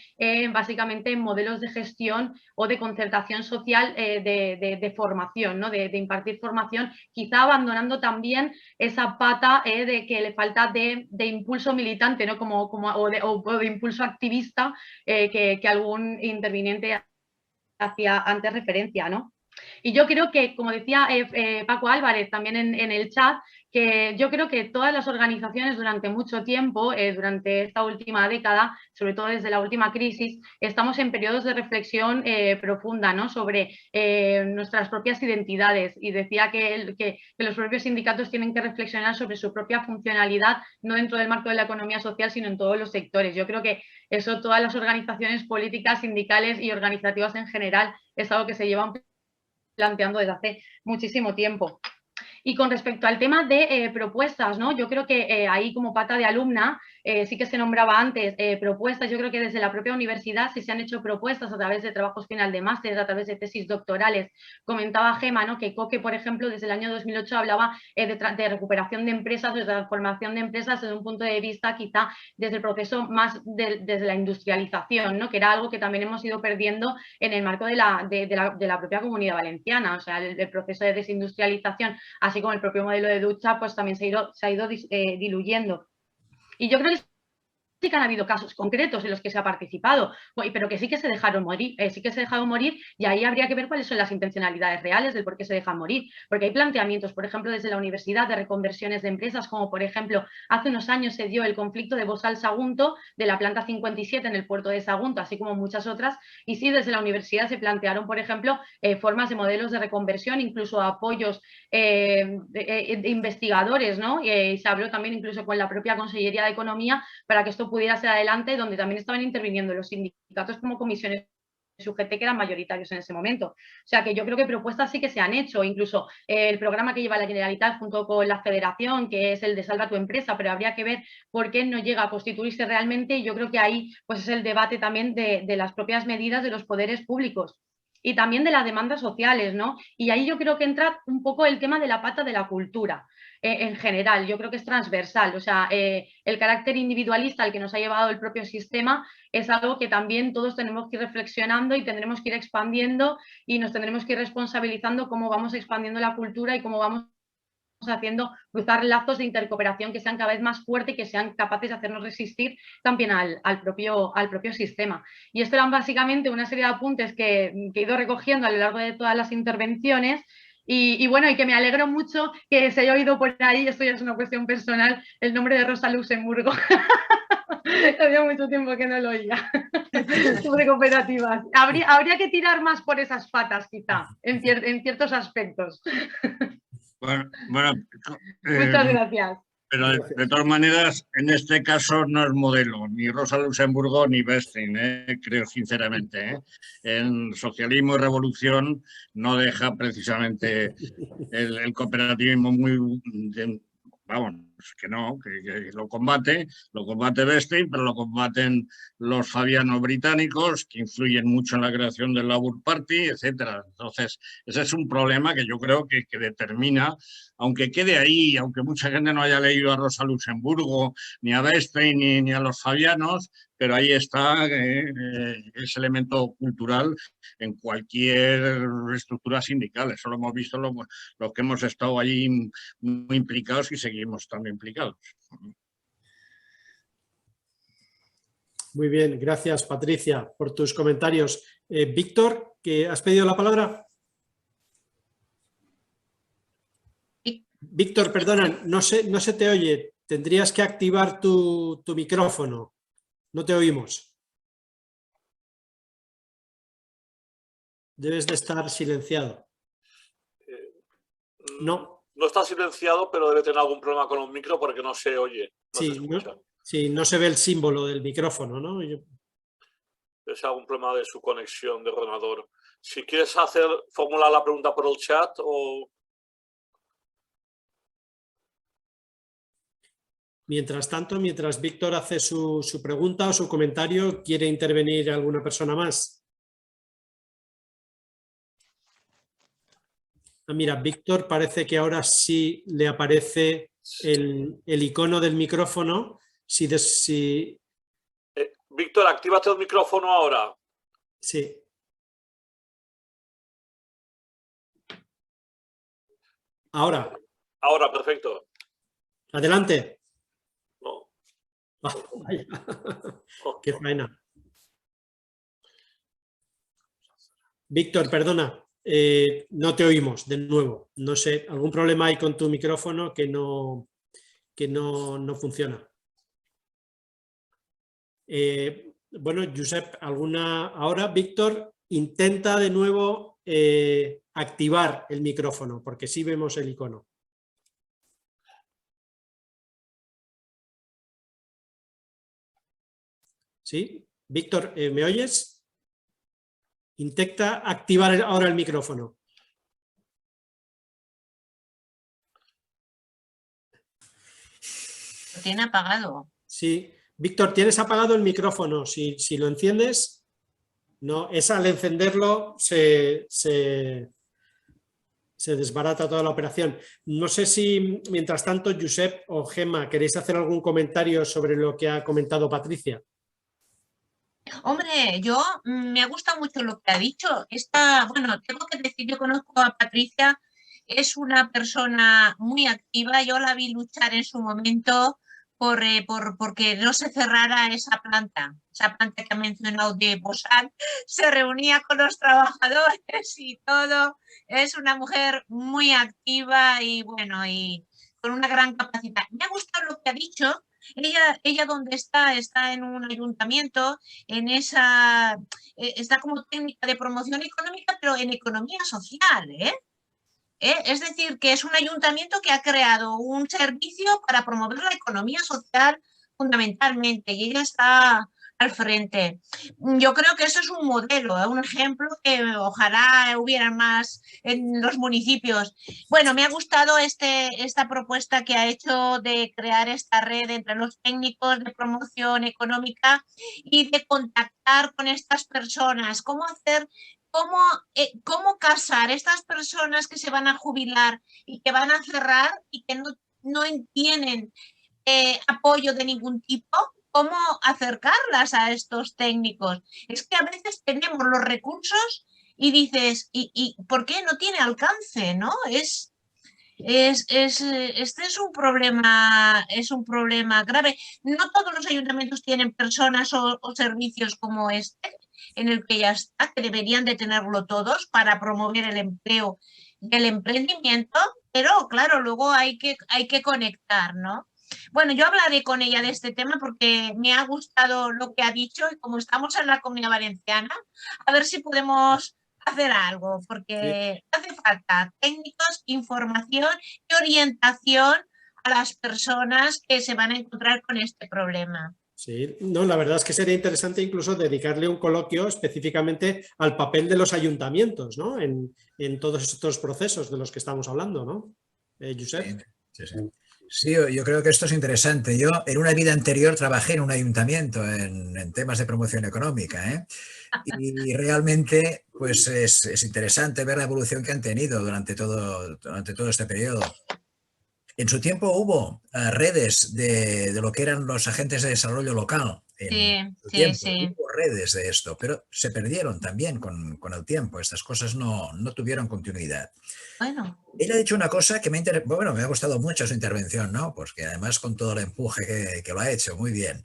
básicamente en modelos de gestión o de concertación social de formación, ¿no? De impartir formación, quizá abandonando también esa pata de que le falta de impulso militante, ¿no? O de impulso activista que algún interviniente hacía antes referencia, ¿no? Y yo creo que, como decía Paco Álvarez también en el chat, que yo creo que todas las organizaciones durante mucho tiempo, durante esta última década, sobre todo desde la última crisis, estamos en periodos de reflexión profunda, ¿no? Sobre nuestras propias identidades, y decía que los propios sindicatos tienen que reflexionar sobre su propia funcionalidad, no dentro del marco de la economía social, sino en todos los sectores. Yo creo que eso todas las organizaciones políticas, sindicales y organizativas en general es algo que se llevan planteando desde hace muchísimo tiempo. Y con respecto al tema de propuestas, ¿no? Yo creo que ahí como pata de alumna, sí que se nombraba antes propuestas. Yo creo que desde la propia universidad sí se han hecho propuestas a través de trabajos final de máster, a través de tesis doctorales. Comentaba Gema, ¿no? Que COQUE, por ejemplo, desde el año 2008 hablaba de recuperación de empresas, de transformación de empresas desde un punto de vista quizá desde el proceso más desde la industrialización, ¿no? Que era algo que también hemos ido perdiendo en el marco de la propia Comunidad Valenciana. O sea, el proceso de desindustrialización, así como el propio modelo de ducha, pues también se ha ido diluyendo. Y yo creo que sí que han habido casos concretos en los que se ha participado, pero que sí que se dejaron morir, y ahí habría que ver cuáles son las intencionalidades reales del por qué se dejan morir, porque hay planteamientos, por ejemplo, desde la universidad de reconversiones de empresas, como por ejemplo, hace unos años se dio el conflicto de Bosal-Sagunto, de la planta 57 en el puerto de Sagunto, así como muchas otras, y sí, desde la universidad se plantearon, por ejemplo, formas de modelos de reconversión, incluso apoyos de investigadores, ¿no? Y se habló también incluso con la propia Consellería de Economía para que esto pudiera ser adelante, donde también estaban interviniendo los sindicatos como comisiones de UGT, que eran mayoritarios en ese momento. O sea que yo creo que propuestas sí que se han hecho, incluso el programa que lleva la Generalitat junto con la Federación, que es el de Salva tu Empresa, pero habría que ver por qué no llega a constituirse realmente, y yo creo que ahí pues es el debate también de las propias medidas de los poderes públicos y también de las demandas sociales, ¿no? Y ahí yo creo que entra un poco el tema de la pata de la cultura. En general, yo creo que es transversal, o sea, el carácter individualista al que nos ha llevado el propio sistema es algo que también todos tenemos que ir reflexionando y tendremos que ir expandiendo, y nos tendremos que ir responsabilizando cómo vamos expandiendo la cultura y cómo vamos haciendo cruzar lazos de intercooperación que sean cada vez más fuertes y que sean capaces de hacernos resistir también al propio sistema. Y esto eran básicamente una serie de apuntes que he ido recogiendo a lo largo de todas las intervenciones. Y bueno, y que me alegro mucho que se haya oído por ahí, esto ya es una cuestión personal, el nombre de Rosa Luxemburgo. Había mucho tiempo que no lo oía. Sobre cooperativas. Habría que tirar más por esas patas, quizá, en ciertos aspectos. Bueno, muchas gracias. Pero de todas maneras, en este caso no es modelo, ni Rosa Luxemburgo ni Bestein, creo sinceramente. En Socialismo y Revolución no deja precisamente el cooperativismo muy... vamos, que no, que lo combate Bestein, pero lo combaten los fabianos británicos, que influyen mucho en la creación del Labour Party, etcétera. Entonces, ese es un problema que yo creo que determina, aunque quede ahí, aunque mucha gente no haya leído a Rosa Luxemburgo, ni a Bestein, ni a los fabianos, pero ahí está ese elemento cultural en cualquier estructura sindical. Eso lo hemos visto los que hemos estado allí muy implicados y seguimos estando implicados. Muy bien, gracias Patricia por tus comentarios. Víctor, ¿que has pedido la palabra? Víctor, perdona, no se te oye. Tendrías que activar tu micrófono. No te oímos. Debes de estar silenciado. No. No está silenciado, pero debe tener algún problema con un micro porque no se oye. No se ve el símbolo del micrófono, ¿no? Es algún problema de su conexión de ordenador. Si quieres formular la pregunta por el chat o... Mientras tanto, mientras Víctor hace su pregunta o su comentario, ¿quiere intervenir alguna persona más? Mira, Víctor parece que ahora sí le aparece el icono del micrófono. Víctor, actívate el micrófono ahora. Sí. Ahora. Ahora, perfecto. Adelante. No. Vaya. Qué faena. Víctor, perdona. no te oímos de nuevo. No sé, algún problema hay con tu micrófono que no funciona. Bueno, Josep, ahora Víctor intenta de nuevo activar el micrófono, porque sí vemos el icono. ¿Sí? Víctor, ¿me oyes? Intenta activar ahora el micrófono. Lo tiene apagado. Sí. Víctor, tienes apagado el micrófono. Si lo enciendes, no, es al encenderlo se desbarata toda la operación. No sé si, mientras tanto, Josep o Gemma, ¿queréis hacer algún comentario sobre lo que ha comentado Patricia? Hombre, me ha gustado mucho lo que ha dicho. Bueno, tengo que decir, yo conozco a Patricia, es una persona muy activa. Yo la vi luchar en su momento porque no se cerrara esa planta que ha mencionado de Bosal. Se reunía con los trabajadores y todo. Es una mujer muy activa y bueno, y con una gran capacidad. Me ha gustado lo que ha dicho. Ella donde está en un ayuntamiento, está como técnica de promoción económica, pero en economía social, Es decir, que es un ayuntamiento que ha creado un servicio para promover la economía social fundamentalmente, y ella está al frente. Yo creo que eso es un modelo, un ejemplo que ojalá hubiera más en los municipios. Bueno, me ha gustado esta propuesta que ha hecho de crear esta red entre los técnicos de promoción económica y de contactar con estas personas, cómo casar estas personas que se van a jubilar y que van a cerrar y que no tienen apoyo de ningún tipo, cómo acercarlas a estos técnicos. Es que a veces tenemos los recursos y dices, ¿y por qué no tiene alcance? ¿No? Este es un problema grave. No todos los ayuntamientos tienen personas o servicios como este, en el que ya está, que deberían de tenerlo todos para promover el empleo y el emprendimiento, pero claro, luego hay que conectar, ¿no? Bueno, yo hablaré con ella de este tema porque me ha gustado lo que ha dicho y como estamos en la Comunidad Valenciana, a ver si podemos hacer algo, porque hace falta técnicos, información y orientación a las personas que se van a encontrar con este problema. Sí, no, la verdad es que sería interesante incluso dedicarle un coloquio específicamente al papel de los ayuntamientos, ¿no? En todos estos procesos de los que estamos hablando, ¿no? Josep. Sí, yo creo que esto es interesante. Yo en una vida anterior trabajé en un ayuntamiento en temas de promoción económica, ¿eh? Y realmente pues es interesante ver la evolución que han tenido durante todo este periodo. En su tiempo hubo redes de lo que eran los agentes de desarrollo local. Hubo redes de esto, pero se perdieron también con el tiempo. Estas cosas no tuvieron continuidad. Bueno. Él ha dicho una cosa que me ha gustado mucho su intervención, ¿no? Pues que además con todo el empuje que lo ha hecho, muy bien.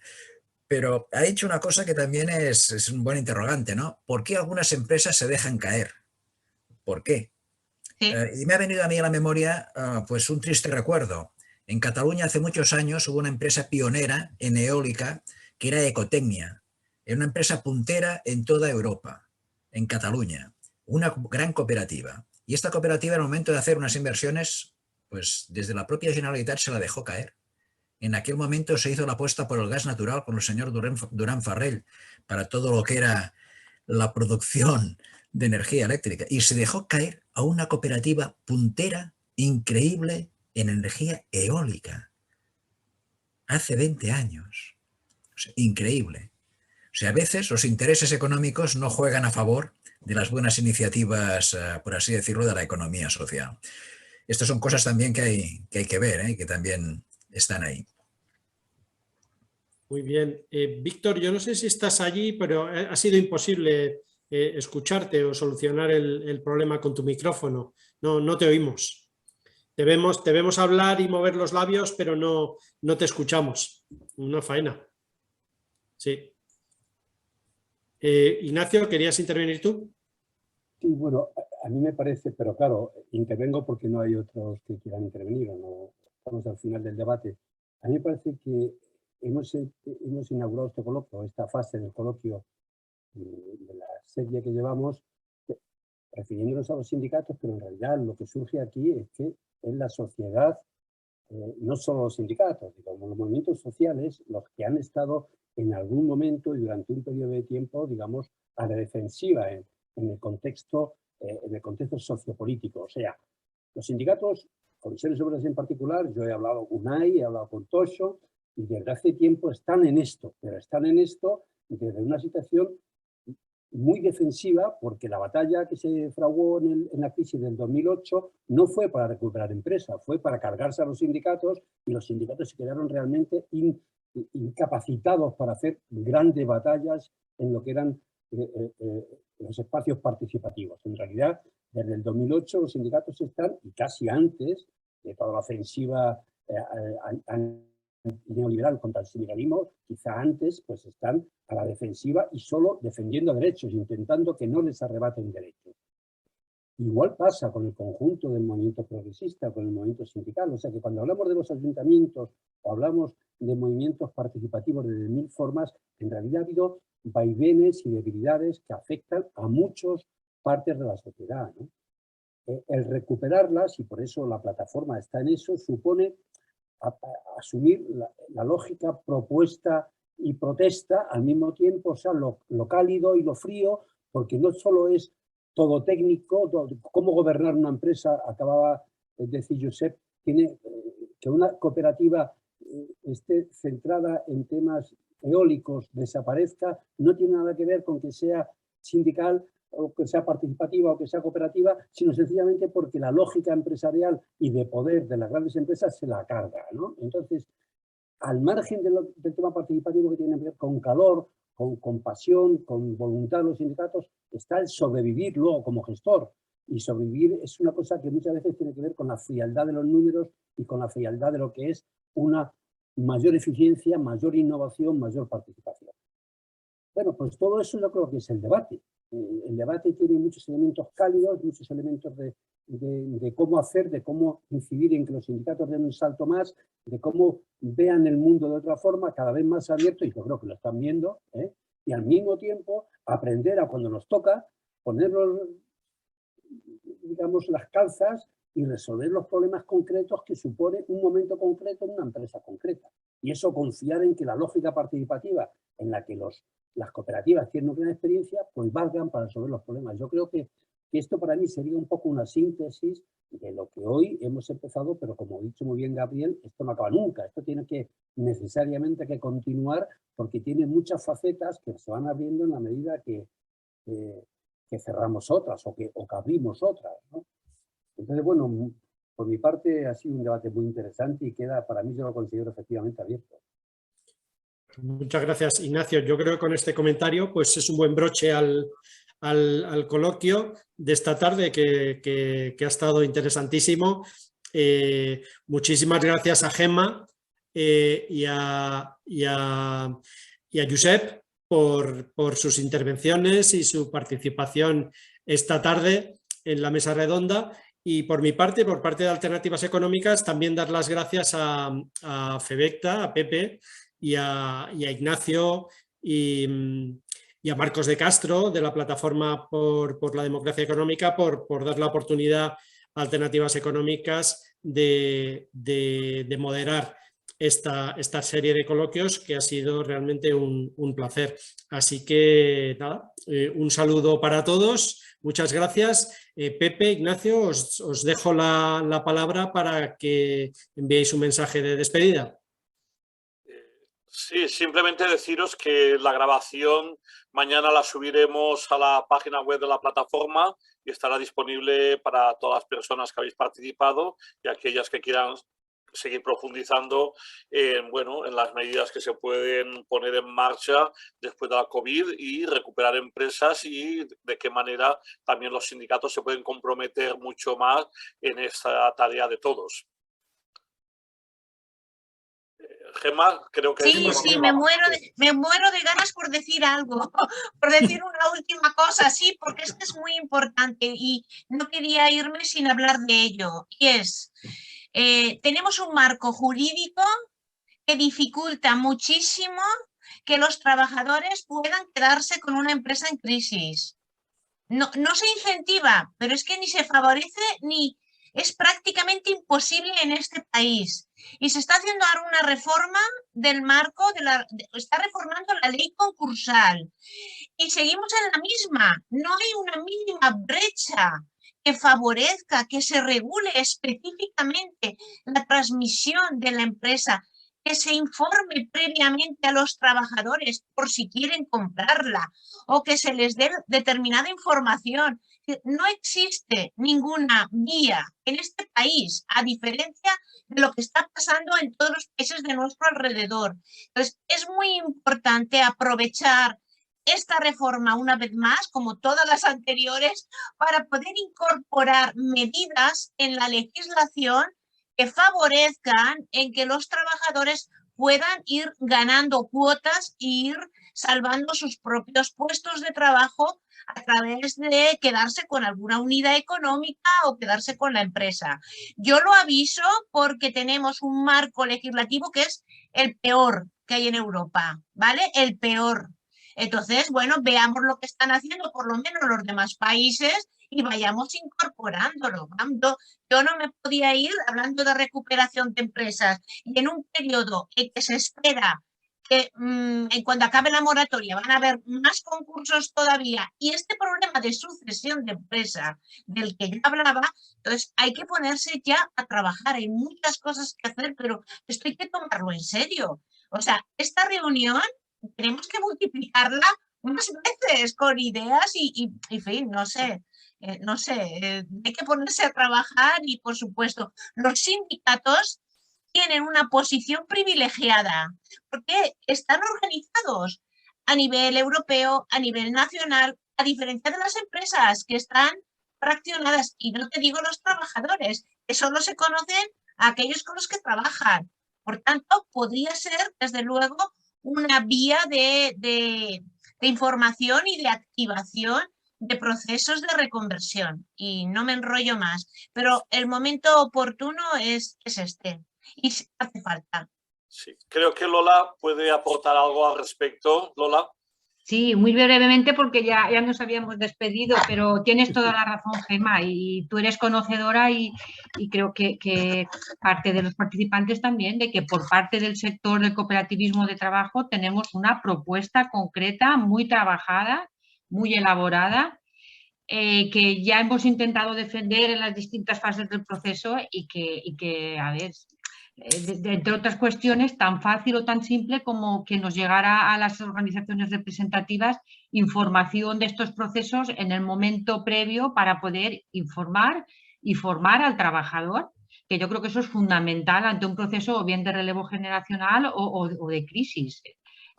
Pero ha dicho una cosa que también es un buen interrogante, ¿no? ¿Por qué algunas empresas se dejan caer? ¿Por qué? Sí. Y me ha venido a mí a la memoria pues un triste recuerdo. En Cataluña hace muchos años hubo una empresa pionera en eólica que era Ecotecnia. Era una empresa puntera en toda Europa, en Cataluña. Una gran cooperativa. Y esta cooperativa, en el momento de hacer unas inversiones, pues desde la propia Generalitat se la dejó caer. En aquel momento se hizo la apuesta por el gas natural con el señor Durán Farrell para todo lo que era la producción de energía eléctrica. Y se dejó caer a una cooperativa puntera increíble en energía eólica. Hace 20 años. O sea, increíble. O sea, a veces los intereses económicos no juegan a favor de las buenas iniciativas, por así decirlo, de la economía social. Estas son cosas también que hay que ver, que también están ahí. Muy bien. Víctor, yo no sé si estás allí, pero ha sido imposible escucharte o solucionar el problema con tu micrófono. No te oímos. Te vemos hablar y mover los labios, pero no te escuchamos. Una faena. Sí. Ignacio, ¿querías intervenir tú? Sí, bueno, a mí me parece, pero claro, intervengo porque no hay otros que quieran intervenir o no estamos al final del debate. A mí me parece que hemos inaugurado este coloquio, esta fase del coloquio de la serie que llevamos, refiriéndonos a los sindicatos, pero en realidad lo que surge aquí es que es la sociedad, no solo los sindicatos, digamos, los movimientos sociales, los que han estado en algún momento y durante un periodo de tiempo, digamos, a la defensiva en el contexto sociopolítico. O sea, los sindicatos, comisiones obreras en particular, yo he hablado con UNAI, he hablado con Tocho, y desde hace tiempo están en esto, pero están en esto desde una situación muy defensiva, porque la batalla que se fraguó en la crisis del 2008 no fue para recuperar empresas, fue para cargarse a los sindicatos, y los sindicatos se quedaron realmente incapacitados para hacer grandes batallas en lo que eran los espacios participativos. En realidad, desde el 2008 los sindicatos están, y casi antes de toda la ofensiva neoliberal contra el sindicalismo, quizá antes, pues están a la defensiva y solo defendiendo derechos, intentando que no les arrebaten derechos. Igual pasa con el conjunto del movimiento progresista, con el movimiento sindical. O sea que cuando hablamos de los ayuntamientos o hablamos de movimientos participativos de mil formas, en realidad ha habido vaivenes y debilidades que afectan a muchas partes de la sociedad, ¿no? El recuperarlas, y por eso la plataforma está en eso, supone asumir la lógica propuesta y protesta al mismo tiempo, o sea, lo cálido y lo frío, porque no solo es todo técnico, cómo gobernar una empresa, acababa de decir Josep, tiene que una cooperativa esté centrada en temas eólicos, desaparezca, no tiene nada que ver con que sea sindical o que sea participativa o que sea cooperativa, sino sencillamente porque la lógica empresarial y de poder de las grandes empresas se la carga, ¿no? Entonces, al margen del tema participativo que tiene que ver con calor, con pasión, con voluntad de los sindicatos, está el sobrevivir luego como gestor. Y sobrevivir es una cosa que muchas veces tiene que ver con la frialdad de los números y con la frialdad de lo que es una mayor eficiencia, mayor innovación, mayor participación. Bueno, pues todo eso yo creo que es el debate. El debate tiene muchos elementos cálidos, muchos elementos de cómo hacer, de cómo incidir en que los sindicatos den un salto más, de cómo vean el mundo de otra forma, cada vez más abierto, y yo creo que lo están viendo, y al mismo tiempo aprender a cuando nos toca, ponernos, digamos, las calzas y resolver los problemas concretos que supone un momento concreto en una empresa concreta. Y eso confiar en que la lógica participativa en la que las cooperativas tienen una gran experiencia, pues valgan para resolver los problemas. Yo creo que esto para mí sería un poco una síntesis de lo que hoy hemos empezado, pero como ha dicho muy bien Gabriel, esto no acaba nunca. Esto tiene que necesariamente que continuar porque tiene muchas facetas que se van abriendo en la medida que cerramos otras o que abrimos otras, ¿no? Entonces, bueno, por mi parte ha sido un debate muy interesante y queda, para mí yo lo considero efectivamente abierto. Muchas gracias, Ignacio. Yo creo que con este comentario pues es un buen broche al coloquio de esta tarde que ha estado interesantísimo. Muchísimas gracias a Gemma y a Josep por sus intervenciones y su participación esta tarde en la mesa redonda. Y por mi parte, por parte de Alternativas Económicas, también dar las gracias a Febecta, a Pepe y a Ignacio y a Marcos de Castro de la Plataforma por la Democracia Económica por dar la oportunidad a Alternativas Económicas de moderar esta serie de coloquios, que ha sido realmente un placer. Así que nada, un saludo para todos. Muchas gracias. Pepe, Ignacio, os dejo la palabra para que enviéis un mensaje de despedida. Sí, simplemente deciros que la grabación mañana la subiremos a la página web de la plataforma y estará disponible para todas las personas que habéis participado y aquellas que quieran seguir profundizando en las medidas que se pueden poner en marcha después de la COVID y recuperar empresas y de qué manera también los sindicatos se pueden comprometer mucho más en esta tarea de todos. Gemma, creo que... Sí, me muero de ganas por decir algo, por decir una última cosa, sí, porque esto es muy importante y no quería irme sin hablar de ello. Y es, tenemos un marco jurídico que dificulta muchísimo que los trabajadores puedan quedarse con una empresa en crisis. No se incentiva, pero es que ni se favorece ni es prácticamente imposible en este país. Y se está haciendo ahora una reforma del marco, está reformando la ley concursal. Y seguimos en la misma. No hay una mínima brecha que favorezca, que se regule específicamente la transmisión de la empresa, que se informe previamente a los trabajadores por si quieren comprarla o que se les dé determinada información. No existe ninguna vía en este país, a diferencia de lo que está pasando en todos los países de nuestro alrededor. Entonces, es muy importante aprovechar esta reforma una vez más, como todas las anteriores, para poder incorporar medidas en la legislación que favorezcan en que los trabajadores puedan ir ganando cuotas e ir salvando sus propios puestos de trabajo a través de quedarse con alguna unidad económica o quedarse con la empresa. Yo lo aviso porque tenemos un marco legislativo que es el peor que hay en Europa, ¿vale? El peor. Entonces, bueno, veamos lo que están haciendo por lo menos los demás países y vayamos incorporándolo. Yo no me podía ir hablando de recuperación de empresas y en un periodo en que se espera que cuando acabe la moratoria van a haber más concursos todavía y este problema de sucesión de empresa del que ya hablaba, entonces hay que ponerse ya a trabajar. Hay muchas cosas que hacer, pero esto hay que tomarlo en serio. O sea, esta reunión tenemos que multiplicarla más veces con ideas y en fin, no sé, hay que ponerse a trabajar y, por supuesto, los sindicatos tienen una posición privilegiada porque están organizados a nivel europeo, a nivel nacional, a diferencia de las empresas que están fraccionadas. Y no te digo los trabajadores, que solo se conocen a aquellos con los que trabajan. Por tanto, podría ser, desde luego, una vía de información y de activación de procesos de reconversión. Y no me enrollo más, pero el momento oportuno es este. Y hace falta. Sí, creo que Lola puede aportar algo al respecto. Lola. Sí, muy brevemente porque ya nos habíamos despedido, pero tienes toda la razón, Gemma, y tú eres conocedora y creo que parte de los participantes también, de que por parte del sector del cooperativismo de trabajo tenemos una propuesta concreta, muy trabajada, muy elaborada, que ya hemos intentado defender en las distintas fases del proceso y que a ver, entre otras cuestiones, tan fácil o tan simple como que nos llegara a las organizaciones representativas información de estos procesos en el momento previo para poder informar y formar al trabajador, que yo creo que eso es fundamental ante un proceso o bien de relevo generacional o de crisis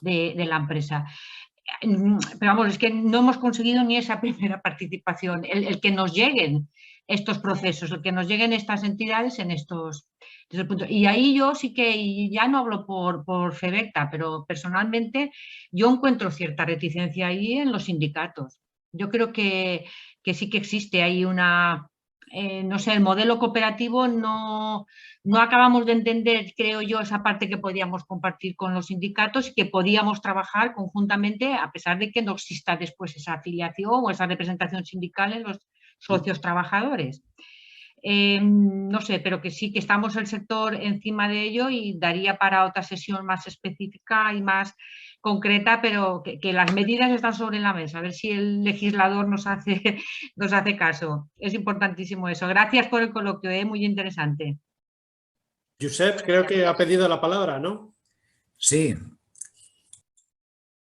de la empresa. Pero vamos, es que no hemos conseguido ni esa primera participación, el que nos lleguen estos procesos, el que nos lleguen estas entidades en estos puntos. Y ahí yo sí que, y ya no hablo por Febecta, pero personalmente yo encuentro cierta reticencia ahí en los sindicatos. Yo creo que sí que existe ahí una... no sé, el modelo cooperativo no acabamos de entender, creo yo, esa parte que podíamos compartir con los sindicatos y que podíamos trabajar conjuntamente a pesar de que no exista después esa afiliación o esa representación sindical en los socios trabajadores. No sé, pero que sí que estamos el sector encima de ello y daría para otra sesión más específica y más concreta, pero que las medidas están sobre la mesa, a ver si el legislador nos hace caso. Es importantísimo eso. Gracias por el coloquio, muy interesante. Josep, creo que ha pedido la palabra, ¿no? Sí.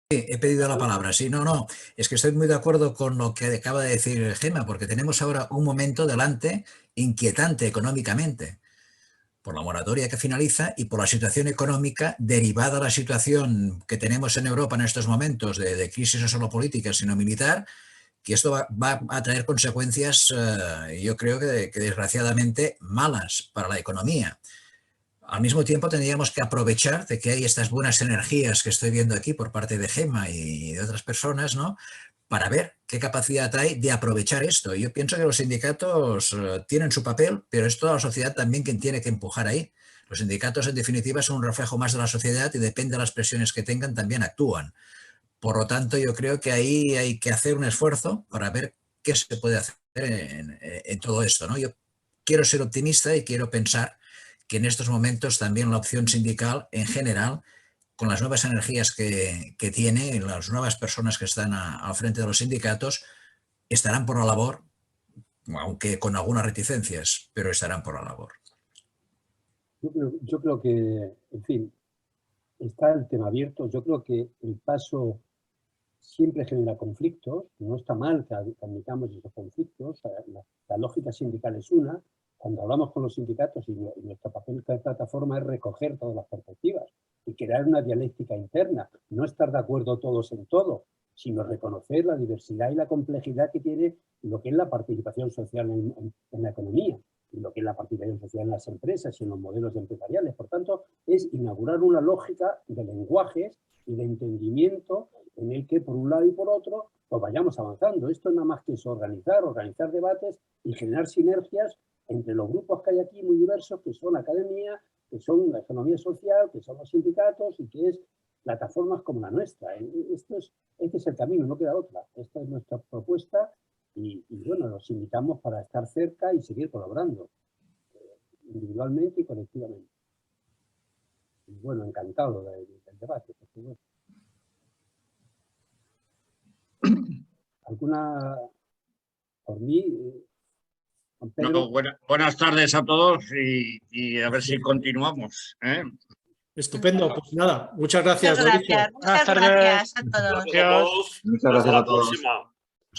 Sí, he pedido la palabra. Sí, no, es que estoy muy de acuerdo con lo que acaba de decir Gemma, porque tenemos ahora un momento delante inquietante económicamente, por la moratoria que finaliza y por la situación económica derivada de la situación que tenemos en Europa en estos momentos de crisis no solo política, sino militar, que esto va a traer consecuencias, yo creo que desgraciadamente malas para la economía. al mismo tiempo tendríamos que aprovechar de que hay estas buenas energías que estoy viendo aquí por parte de Gemma y de otras personas, ¿no?, para ver qué capacidad hay de aprovechar esto. Yo pienso que los sindicatos tienen su papel, pero es toda la sociedad también quien tiene que empujar ahí. Los sindicatos, en definitiva, son un reflejo más de la sociedad y depende de las presiones que tengan, también actúan. Por lo tanto, yo creo que ahí hay que hacer un esfuerzo para ver qué se puede hacer en todo esto, ¿no? Yo quiero ser optimista y quiero pensar que en estos momentos también la opción sindical en general, con las nuevas energías que tiene, las nuevas personas que están al frente de los sindicatos, estarán por la labor, aunque con algunas reticencias, pero estarán por la labor. Yo creo que, en fin, está el tema abierto. Yo creo que el paso siempre genera conflictos. No está mal que admitamos esos conflictos. La lógica sindical es una. Cuando hablamos con los sindicatos y nuestro papel de plataforma es recoger todas las perspectivas y crear una dialéctica interna. No estar de acuerdo todos en todo, sino reconocer la diversidad y la complejidad que tiene lo que es la participación social en la economía y lo que es la participación social en las empresas y en los modelos empresariales. Por tanto, es inaugurar una lógica de lenguajes y de entendimiento en el que, por un lado y por otro, pues vayamos avanzando. Esto es nada más que eso, organizar debates y generar sinergias entre los grupos que hay aquí muy diversos, que son academia, que son la economía social, que son los sindicatos y que es plataformas como la nuestra. Este es el camino, no queda otra. Esta es nuestra propuesta y bueno, los invitamos para estar cerca y seguir colaborando, individualmente y colectivamente. Y bueno, encantado del debate, por supuesto. ¿Alguna por mí? No, buenas tardes a todos y a ver si continuamos, ¿eh? Estupendo, pues nada, muchas gracias. Muchas gracias a todos. Muchas gracias a todos.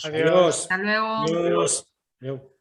Adiós. Hasta luego. Adiós. Adiós.